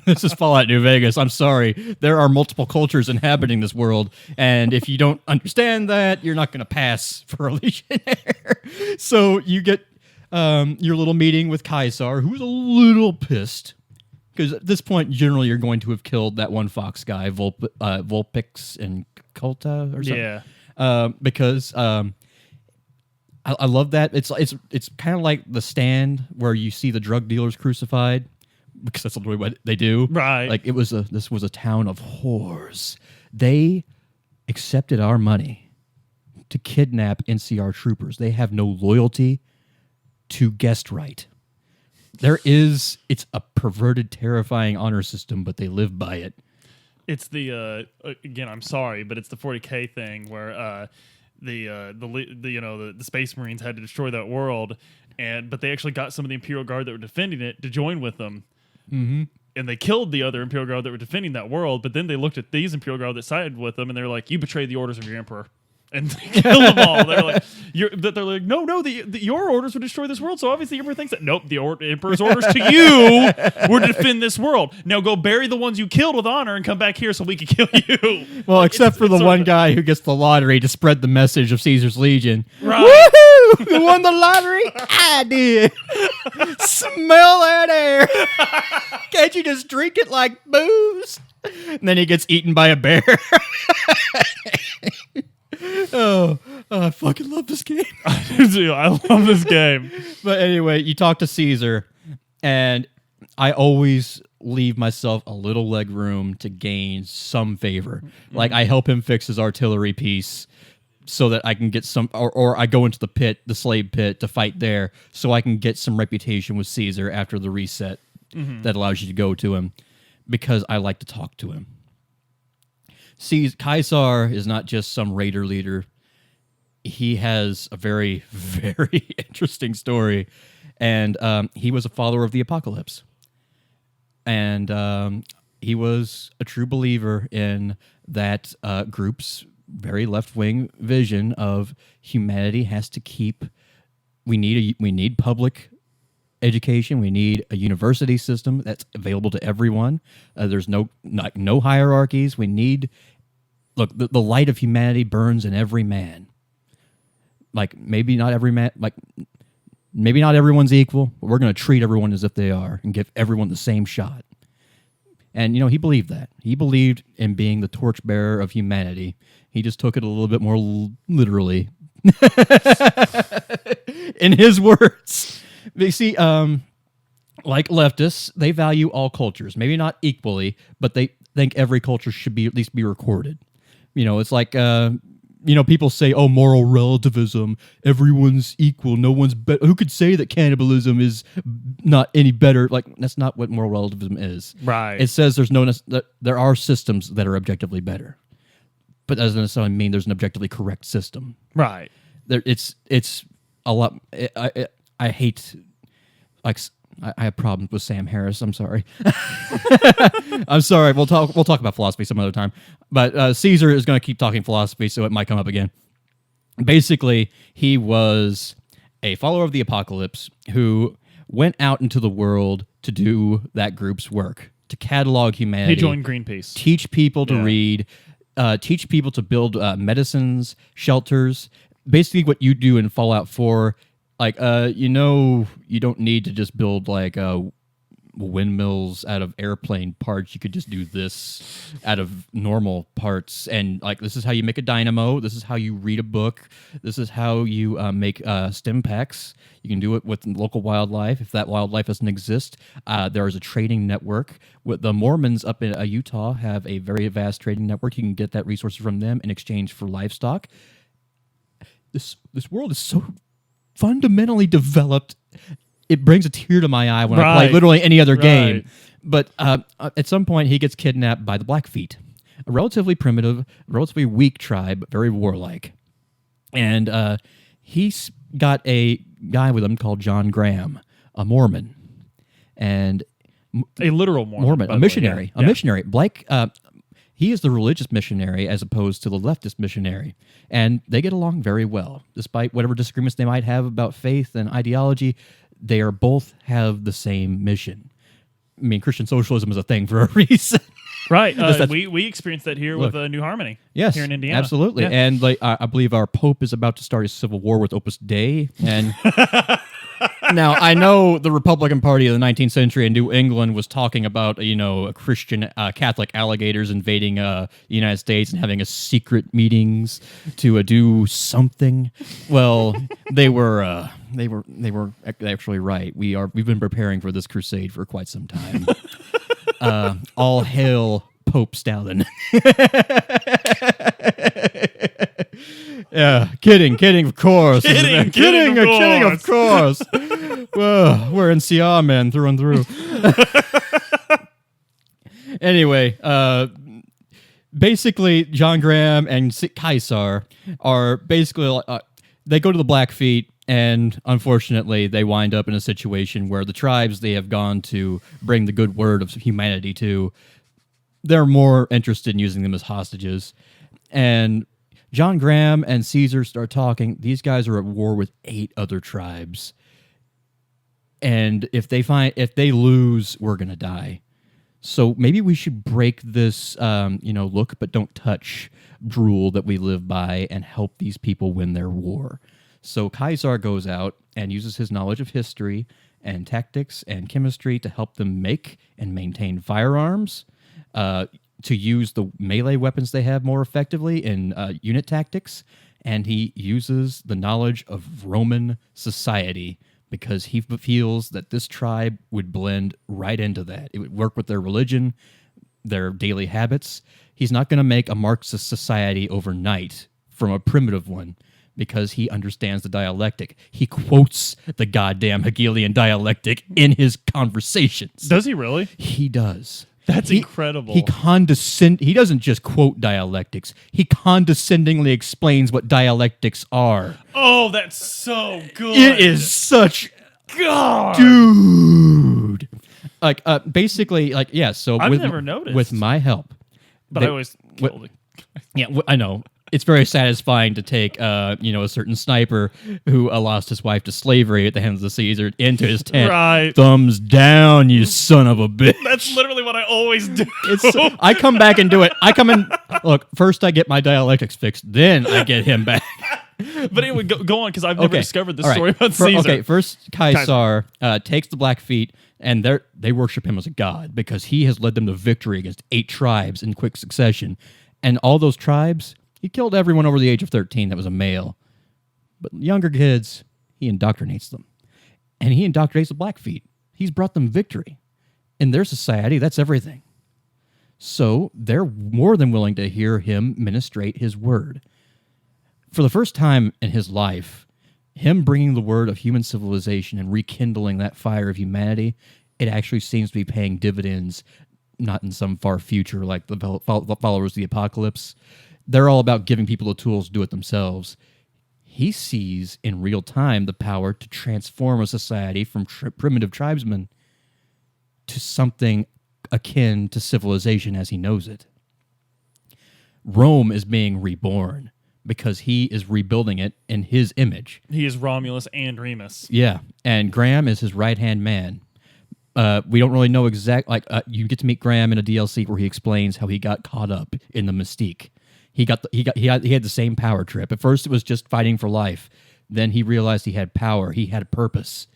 This is Fallout New Vegas. I'm sorry. There are multiple cultures inhabiting this world, and if you don't understand that, you're not going to pass for a Legionnaire. So you get your little meeting with Caesar, who's a little pissed, because at this point, generally, you're going to have killed that one fox guy, Vulpix and Culta or something. Yeah. Because... I love that. It's kind of like The Stand, where you see the drug dealers crucified, because that's literally what they do. Right. Like this was a town of whores. They accepted our money to kidnap NCR troopers. They have no loyalty to guest right. It's a perverted, terrifying honor system, but they live by it. It's the again, I'm sorry, but it's the 40K thing where the Space Marines had to destroy that world, but they actually got some of the Imperial Guard that were defending it to join with them. Mm-hmm. And they killed the other Imperial Guard that were defending that world, but then they looked at these Imperial Guard that sided with them, and they're like, you betrayed the orders of your Emperor. And they killed them all. They're like, no, your orders would destroy this world, so obviously the Emperor thinks that. Nope, the Emperor's orders to you were to defend this world. Now go bury the ones you killed with honor and come back here so we can kill you. Well, except for the one guy who gets the lottery to spread the message of Caesar's Legion. Right. Woohoo! Who won the lottery? I did. Smell that air. Can't you just drink it like booze? And then he gets eaten by a bear. Oh, I fucking love this game. I love this game. But anyway, you talk to Caesar, and I always leave myself a little leg room to gain some favor. Mm-hmm. Like, I help him fix his artillery piece so that I can get some, or I go into the pit, the slave pit, to fight there so I can get some reputation with Caesar after the reset that allows you to go to him, because I like to talk to him. Caesar is not just some raider leader. He has a very, very interesting story. And he was a follower of the apocalypse. And he was a true believer in that group's very left-wing vision of humanity has to keep... We need public education. We need a university system that's available to everyone. There's no hierarchies. We need... Look, the light of humanity burns in every man. Like, maybe not every man... Like, maybe not everyone's equal, but we're going to treat everyone as if they are and give everyone the same shot. And, he believed that. He believed in being the torchbearer of humanity. He just took it a little bit more literally. In his words. You see, like leftists, they value all cultures. Maybe not equally, but they think every culture should be at least be recorded. It's like, people say, oh, moral relativism, everyone's equal, no one's better. Who could say that cannibalism is not any better? Like, that's not what moral relativism is. Right. It says there are systems that are objectively better, but that doesn't necessarily mean there's an objectively correct system. Right. It's a lot. I hate, like, I have problems with Sam Harris. I'm sorry. I'm sorry. We'll talk about philosophy some other time. But Caesar is going to keep talking philosophy, so it might come up again. Basically, he was a follower of the apocalypse who went out into the world to do that group's work, to catalog humanity. He joined Greenpeace. Teach people to read, teach people to build medicines, shelters. Basically, what you do in Fallout 4, like you don't need to just build like windmills out of airplane parts. You could just do this out of normal parts, and like this is how you make a dynamo. This is how you read a book. This is how you make stim packs. You can do it with local wildlife. If that wildlife doesn't exist, there is a trading network. With the Mormons up in Utah have a very vast trading network. You can get that resources from them in exchange for livestock. This world is so fundamentally developed. It brings a tear to my eye when I play literally any other game. But at some point, he gets kidnapped by the Blackfeet, a relatively primitive, relatively weak tribe, but very warlike. And he's got a guy with him called John Graham, a Mormon. And a literal Mormon, a missionary, missionary. He is the religious missionary as opposed to the leftist missionary. And they get along very well. Despite whatever disagreements they might have about faith and ideology, they are both have the same mission. I mean, Christian socialism is a thing for a reason. Right. We experienced that here with New Harmony. Yes, here in Indiana. Absolutely. Yeah. And like I believe our Pope is about to start a civil war with Opus Dei. And now I know the Republican Party of the 19th century in New England was talking about Christian Catholic alligators invading the United States and having a secret meetings to do something. Well, they were actually right. We've been preparing for this crusade for quite some time. All hail Pope Stalin. Yeah, kidding, of course. Kidding, of course. Well, we're NCR men through and through. Anyway, basically, John Graham and Caesar are basically they go to the Blackfeet. And unfortunately, they wind up in a situation where the tribes they have gone to bring the good word of humanity to, they're more interested in using them as hostages. And John Graham and Caesar start talking. These guys are at war with 8 other tribes. And if they lose, we're going to die. So maybe we should break this, look but don't touch rule that we live by and help these people win their war. So Caesar goes out and uses his knowledge of history and tactics and chemistry to help them make and maintain firearms, to use the melee weapons they have more effectively in unit tactics, and he uses the knowledge of Roman society because he feels that this tribe would blend right into that. It would work with their religion, their daily habits. He's not going to make a Marxist society overnight from a primitive one, because he understands the dialectic. He quotes the goddamn Hegelian dialectic in his conversations. Does he really? He does. That's incredible. He doesn't just quote dialectics. He condescendingly explains what dialectics are. Oh, that's so good. It is such God, dude. Like basically, like So I've never noticed with my help, but I always killed it. Yeah, I know. It's very satisfying to take, a certain sniper who lost his wife to slavery at the hands of Caesar into his tent. Right. Thumbs down, you son of a bitch. That's literally what I always do. I come back and do it. I come in. Look, first I get my dialectics fixed, then I get him back. But anyway, go on, because I've never discovered this story about Caesar. Okay, first Caesar takes the Blackfeet, and they worship him as a god because he has led them to victory against 8 tribes in quick succession. And all those tribes, he killed everyone over the age of 13 that was a male. But younger kids, he indoctrinates them. And he indoctrinates the Blackfeet. He's brought them victory. In their society, that's everything. So they're more than willing to hear him ministrate his word. For the first time in his life, him bringing the word of human civilization and rekindling that fire of humanity, it actually seems to be paying dividends, not in some far future like the followers of the apocalypse. They're all about giving people the tools to do it themselves. He sees in real time the power to transform a society from primitive tribesmen to something akin to civilization as he knows it. Rome is being reborn because he is rebuilding it in his image. He is Romulus and Remus. Yeah, and Graham is his right-hand man. We don't really know you get to meet Graham in a DLC where he explains how he got caught up in the mystique. He had the same power trip. At first, it was just fighting for life. Then he realized he had power. He had a purpose.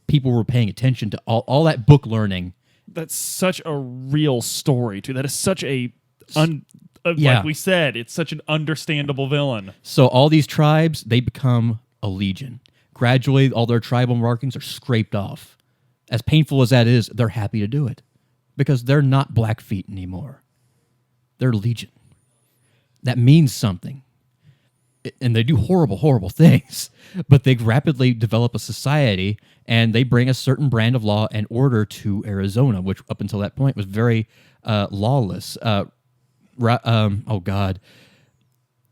People were paying attention to all that book learning. That's such a real story too. That is such like we said, it's such an understandable villain. So all these tribes, they become a legion. Gradually, all their tribal markings are scraped off. As painful as that is, they're happy to do it because they're not Blackfeet anymore. They're legion. That means something. And they do horrible, horrible things, but they rapidly develop a society, and they bring a certain brand of law and order to Arizona, which up until that point was very lawless. Oh God,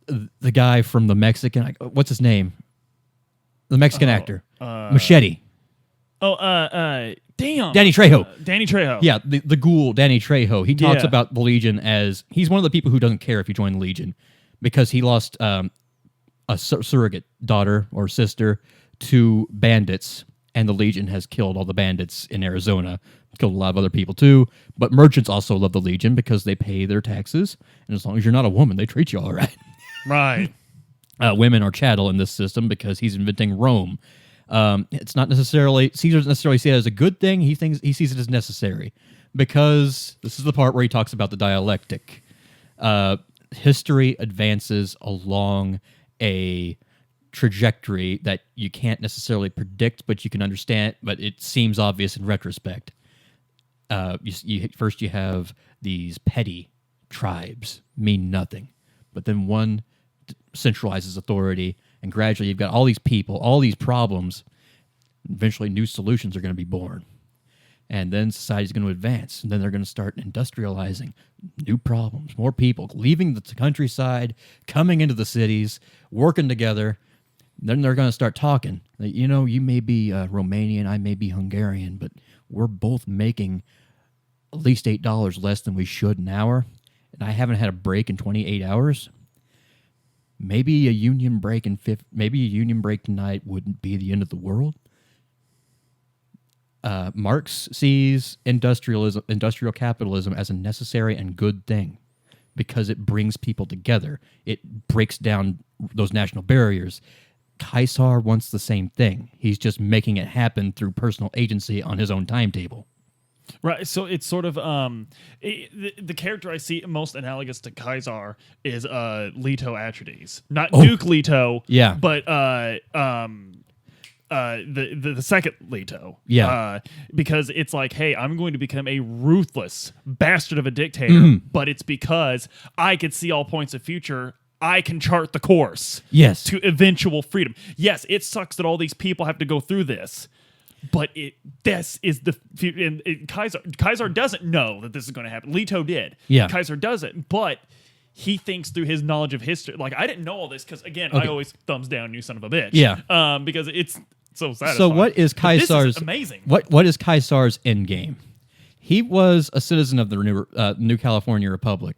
the guy from the Mexican, what's his name? The Mexican actor, Machete. Damn. Danny Trejo. Danny Trejo. Yeah, the ghoul, Danny Trejo. He talks about the Legion as he's one of the people who doesn't care if you join the Legion because he lost a surrogate daughter or sister to bandits, and the Legion has killed all the bandits in Arizona. Killed a lot of other people too, but merchants also love the Legion because they pay their taxes, and as long as you're not a woman, they treat you all right. Right. Women are chattel in this system because he's inventing Rome. It's not necessarily Caesar doesn't necessarily see it as a good thing. He sees it as necessary because this is the part where he talks about the dialectic. History advances along a trajectory that you can't necessarily predict, but you can understand. But it seems obvious in retrospect. First you have these petty tribes mean nothing, but then one centralizes authority, and gradually you've got all these people, all these problems. Eventually, new solutions are going to be born, and then society's going to advance, and then they're going to start industrializing new problems, more people leaving the countryside, coming into the cities, working together. Then they're going to start talking. You know, you may be Romanian, I may be Hungarian, but we're both making at least $8 less than we should an hour, and I haven't had a break in 28 hours. Maybe a union break tonight wouldn't be the end of the world. Marx sees industrial capitalism as a necessary and good thing because it brings people together. It breaks down those national barriers. Caesar wants the same thing. He's just making it happen through personal agency on his own timetable. Right, so it's sort of the character I see most analogous to Caesar is Leto Atreides, not Duke Leto, yeah, but the second Leto, because it's like, hey, I'm going to become a ruthless bastard of a dictator, but it's because I could see all points of future. I can chart the course, to eventual freedom. Yes, it sucks that all these people have to go through this. But this is the future. And Caesar doesn't know that this is going to happen. Leto did. Yeah. Caesar doesn't, but he thinks through his knowledge of history. Like, I didn't know all this because, again, I always thumbs down you son of a bitch. Yeah. Because it's so satisfying. So what is Caesar's? This is amazing. What is Caesar's end game? He was a citizen of the New California Republic.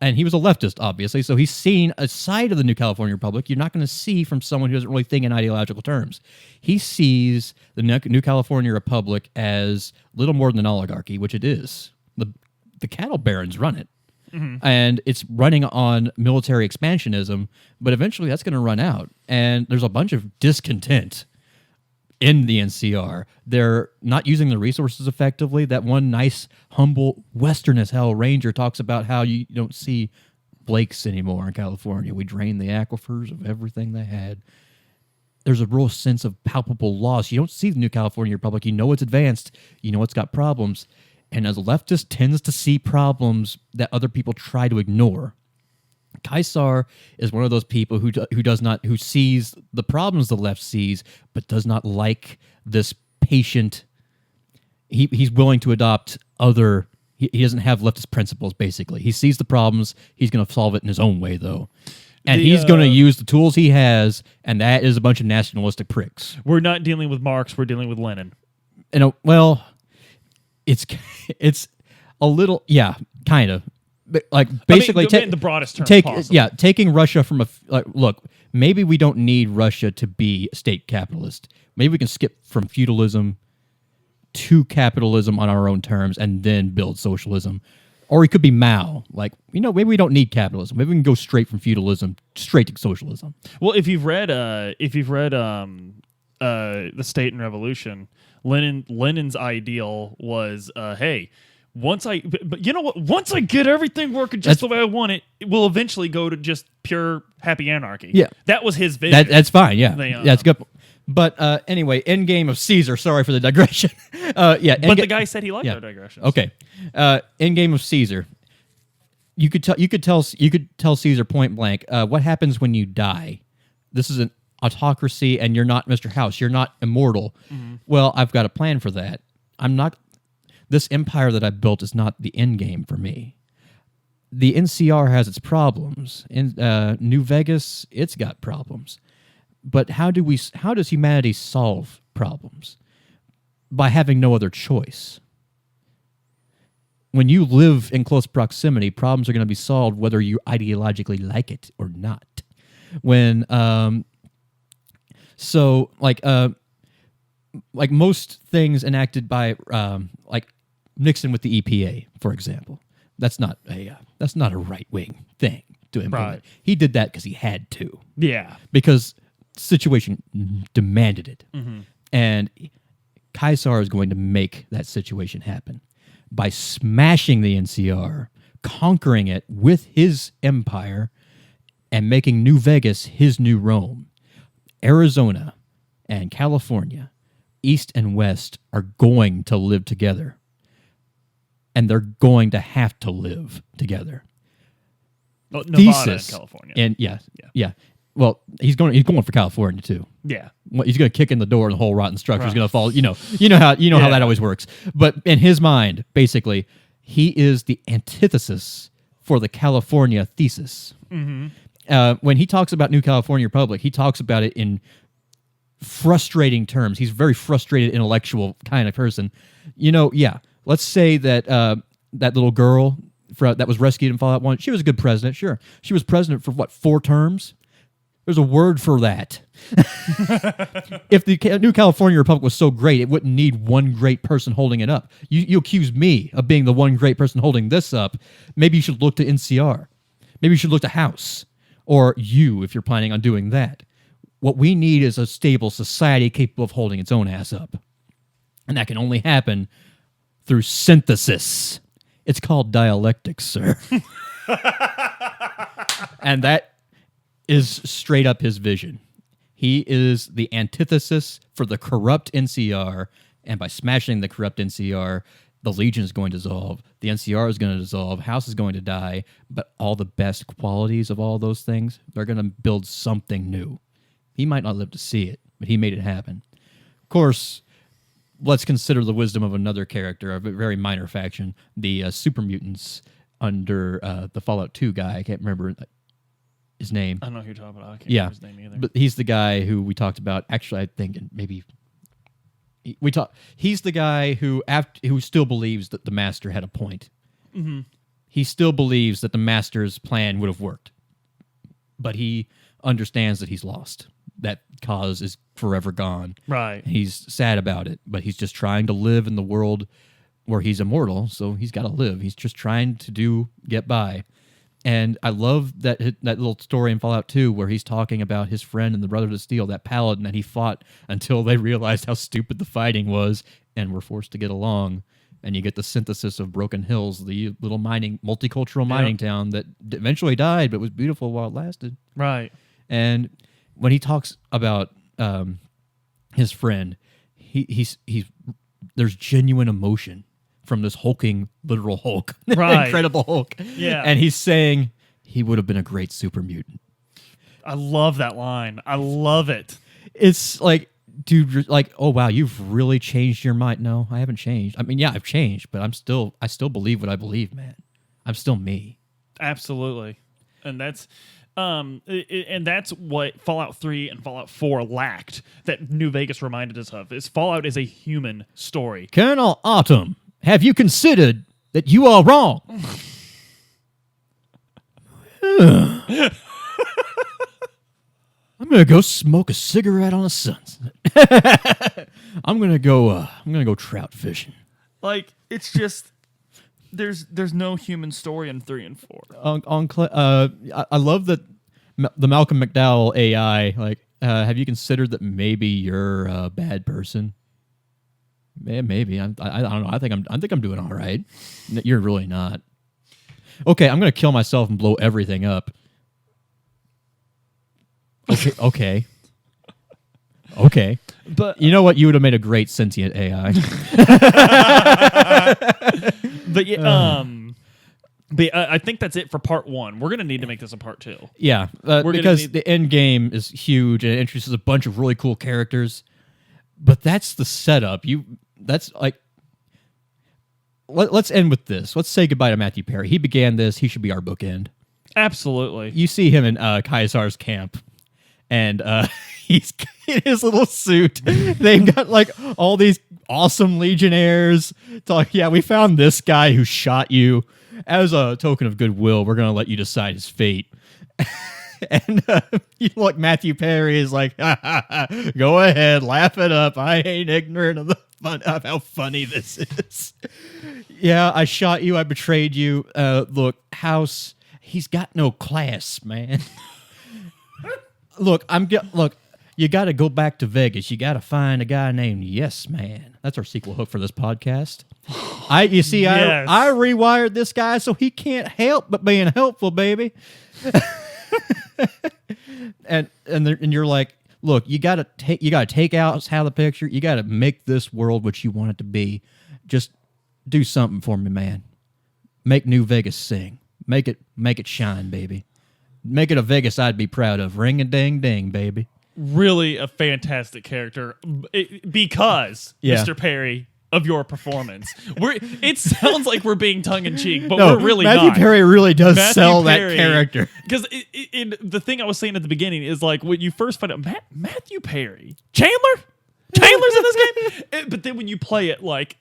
And he was a leftist, obviously, so he's seen a side of the New California Republic you're not going to see from someone who doesn't really think in ideological terms. He sees the New California Republic as little more than an oligarchy, which it is. The cattle barons run it, and it's running on military expansionism, but eventually that's going to run out, and there's a bunch of discontent in the NCR. They're not using the resources effectively. That one nice, humble, Western as hell ranger talks about how you don't see Blakes anymore in California. We drained the aquifers of everything they had. There's a real sense of palpable loss. You don't see the New California Republic. You know it's advanced. You know it's got problems. And as a leftist tends to see problems that other people try to ignore. Caesar is one of those people who sees the problems the left sees, but does not like this patient. He's willing to adopt other. He doesn't have leftist principles. Basically, he sees the problems. He's going to solve it in his own way, though, and he's going to use the tools he has, and that is a bunch of nationalistic pricks. We're not dealing with Marx. We're dealing with Lenin. Well, it's a little, kind of. Like basically, in the broadest terms possible. Taking Russia from look. Maybe we don't need Russia to be a state capitalist. Maybe we can skip from feudalism to capitalism on our own terms, and then build socialism, Or he could be Mao. Like, maybe we don't need capitalism. Maybe we can go straight from feudalism straight to socialism. Well, if you've read The State and Revolution, Lenin's ideal was, hey, once I get everything working just the way I want it, it will eventually go to just pure happy anarchy. Yeah. That was his vision. That's fine, yeah. That's good. But anyway, Endgame of Caesar. Sorry for the digression. But the guy said he liked our digressions. Okay. Endgame of Caesar. You could tell Caesar point blank. What happens when you die? This is an autocracy, and you're not Mr. House. You're not immortal. Mm-hmm. Well, I've got a plan for that. This empire that I built is not the end game for me. The NCR has its problems. In New Vegas, it's got problems. But how does humanity solve problems? By having no other choice. When you live in close proximity, problems are going to be solved whether you ideologically like it or not. When like most things enacted by like Nixon with the EPA, for example, that's not a right-wing thing to implement. Right. He did that because he had to. Yeah. Because situation demanded it. Mm-hmm. And Caesar is going to make that situation happen by smashing the NCR, conquering it with his empire, and making New Vegas his new Rome. Arizona and California, East and West, are going to live together. And they're going to have to live together. Well, Nevada and California. And yeah. Well, he's going for California too. Yeah. Well, he's going to kick in the door, and the whole rotten structure is going to fall. You know how that always works. But in his mind, basically, he is the antithesis for the California thesis. Mm-hmm. When he talks about New California Republic, he talks about it in frustrating terms. He's a very frustrated intellectual kind of person. Let's say that that little girl that was rescued in Fallout 1, she was a good president, sure. She was president for 4 terms? There's a word for that. If the New California Republic was so great, it wouldn't need one great person holding it up. You accuse me of being the one great person holding this up. Maybe you should look to NCR. Maybe you should look to House. Or you, if you're planning on doing that. What we need is a stable society capable of holding its own ass up. And that can only happen through synthesis. It's called dialectics, sir. And that is straight up his vision. He is the antithesis for the corrupt NCR, and by smashing the corrupt NCR, the Legion is going to dissolve, the NCR is going to dissolve, House is going to die, but all the best qualities of all those things, they're going to build something new. He might not live to see it, but he made it happen. Of course, let's consider the wisdom of another character, a very minor faction, the super mutants under the Fallout 2 guy. I can't remember his name. I don't know who you're talking about. I can't remember his name either. But he's the guy who we talked about. Actually, I think maybe he's the guy who still believes that the Master had a point. Mm-hmm. He still believes that the Master's plan would have worked, but he understands that he's lost. That cause is forever gone. Right. He's sad about it, but he's just trying to live in the world where he's immortal, so he's got to live. He's just trying to get by. And I love that little story in Fallout 2 where he's talking about his friend and the Brotherhood of Steel, that paladin that he fought until they realized how stupid the fighting was and were forced to get along. And you get the synthesis of Broken Hills, the little multicultural mining town that eventually died, but was beautiful while it lasted. Right. And when he talks about his friend, he's there's genuine emotion from this hulking, literal Hulk, right. Incredible Hulk. Yeah. And he's saying he would have been a great super mutant. I love that line. I love it. It's like, dude, like, oh wow, you've really changed your mind. No, I haven't changed. I mean, yeah, I've changed, but I still believe what I believe, man. I'm still me. Absolutely. And that's what Fallout 3 and Fallout 4 lacked, that New Vegas reminded us of. Is Fallout is a human story. Colonel Autumn, have you considered that you are wrong? I'm gonna go smoke a cigarette on a sunset. I'm gonna go trout fishing. Like, it's just there's no human story in 3 and 4. I love that the Malcolm McDowell AI. Like, have you considered that maybe you're a bad person? Maybe I don't know. I think I'm doing all right. You're really not. Okay, I'm gonna kill myself and blow everything up. Okay. But you know what? You would have made a great sentient AI. But yeah, but I think that's it for part 1. We're gonna need to make this a part 2. Yeah, because the end game is huge and it introduces a bunch of really cool characters. But that's the setup. That's like. Let's end with this. Let's say goodbye to Matthew Perry. He began this. He should be our bookend. Absolutely. You see him in Caesar's camp, and he's in his little suit. They've got like all these awesome legionnaires. Talk, yeah, we found this guy who shot you. As a token of goodwill, we're going to let you decide his fate. And you look, Matthew Perry is like, go ahead, laugh it up. I ain't ignorant of the fun of how funny this is. Yeah, I shot you. I betrayed you. Look, House, he's got no class, man. Look, you got to go back to Vegas. You got to find a guy named Yes Man. That's our sequel hook for this podcast. Yes. I rewired this guy so he can't help but being helpful, baby. and you're like, look, you gotta take out how the picture. You gotta make this world what you want it to be. Just do something for me, man. Make New Vegas sing. Make it shine, baby. Make it a Vegas I'd be proud of. Ring a ding ding, baby. Really a fantastic character because Mr. Perry of your performance. It sounds like we're being tongue in cheek, but we're really Matthew not. Perry really does sell that character. Because the thing I was saying at the beginning is like when you first find out Matthew Perry, Chandler's in this game, but then when you play it like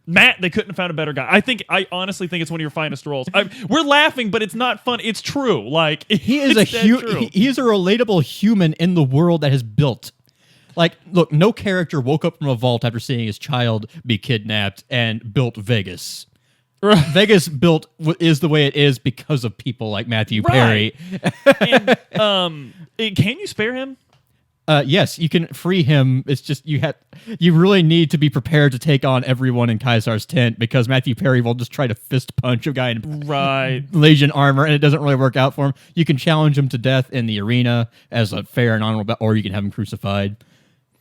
Matt, they couldn't have found a better guy. I honestly think it's one of your finest roles. We're laughing, but it's not fun. It's true. Like he is he is a relatable human in the world that has built. Like, look, no character woke up from a vault after seeing his child be kidnapped and built Vegas. Right. Vegas is the way it is because of people like Matthew Perry. And, can you spare him? Yes, you can free him. It's just you really need to be prepared to take on everyone in Caesar's tent because Matthew Perry will just try to fist punch a guy in Legion armor and it doesn't really work out for him. You can challenge him to death in the arena as a fair and honorable, or you can have him crucified.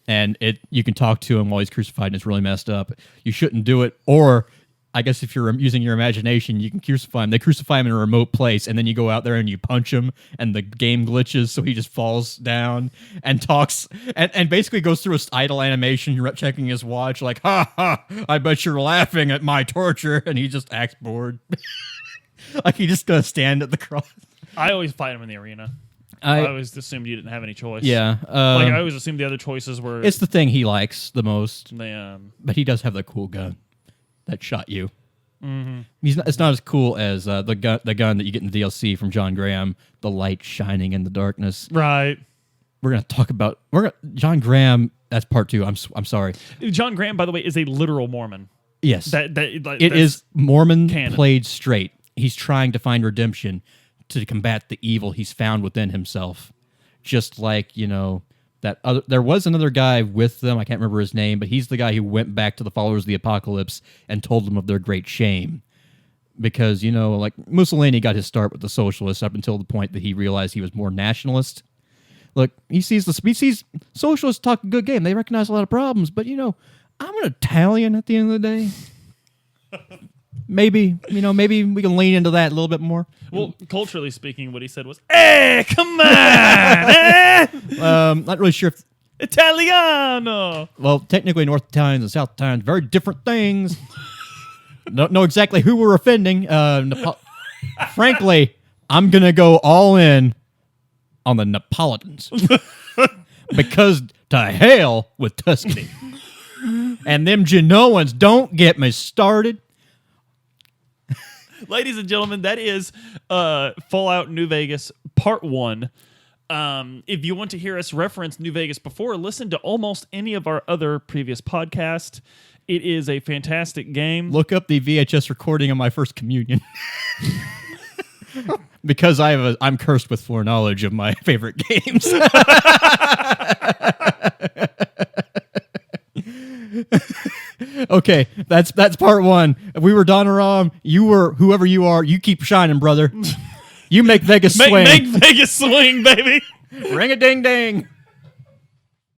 And you can talk to him while he's crucified and it's really messed up. You shouldn't do it. Or I guess if you're using your imagination, you can crucify him. They crucify him in a remote place, and then you go out there and you punch him, and the game glitches, so he just falls down and talks, and basically goes through a idle animation, checking his watch, like, ha ha, I bet you're laughing at my torture, and he just acts bored. Like he's just gonna stand at the cross. I always fight him in the arena. I always assumed you didn't have any choice. Yeah. Like I always assumed the other choices were... It's the thing he likes the most. But he does have the cool gun that shot you. Mm-hmm. It's not as cool as the gun that you get in the DLC from John Graham, the light shining in the darkness. Right. We're going to talk about... John Graham, that's part 2. I'm sorry. John Graham, by the way, is a literal Mormon. Yes. It is Mormon canon. Played straight. He's trying to find redemption to combat the evil he's found within himself. Just like, there was another guy with them, I can't remember his name, but he's the guy who went back to the followers of the apocalypse and told them of their great shame. Because, like Mussolini got his start with the socialists up until the point that he realized he was more nationalist. Look, he sees socialists talk a good game. They recognize a lot of problems, but I'm an Italian at the end of the day. Maybe we can lean into that a little bit more. Well, culturally speaking, what he said was, "Hey, come on!" Not really sure if Italiano. Well, technically, North Italians and South Italians very different things. Don't know exactly who we're offending. Frankly, I'm gonna go all in on the Neapolitans because to hell with Tuscany and them Genoans. Don't get me started. Ladies and gentlemen, that is Fallout New Vegas Part 1. If you want to hear us reference New Vegas before, listen to almost any of our other previous podcasts. It is a fantastic game. Look up the VHS recording of my first communion. Because I'm cursed with foreknowledge of my favorite games. Okay, that's part one. We were Donaram. You were whoever you are. You keep shining, brother. You make Vegas swing. Make Vegas swing, baby. Ring a ding ding.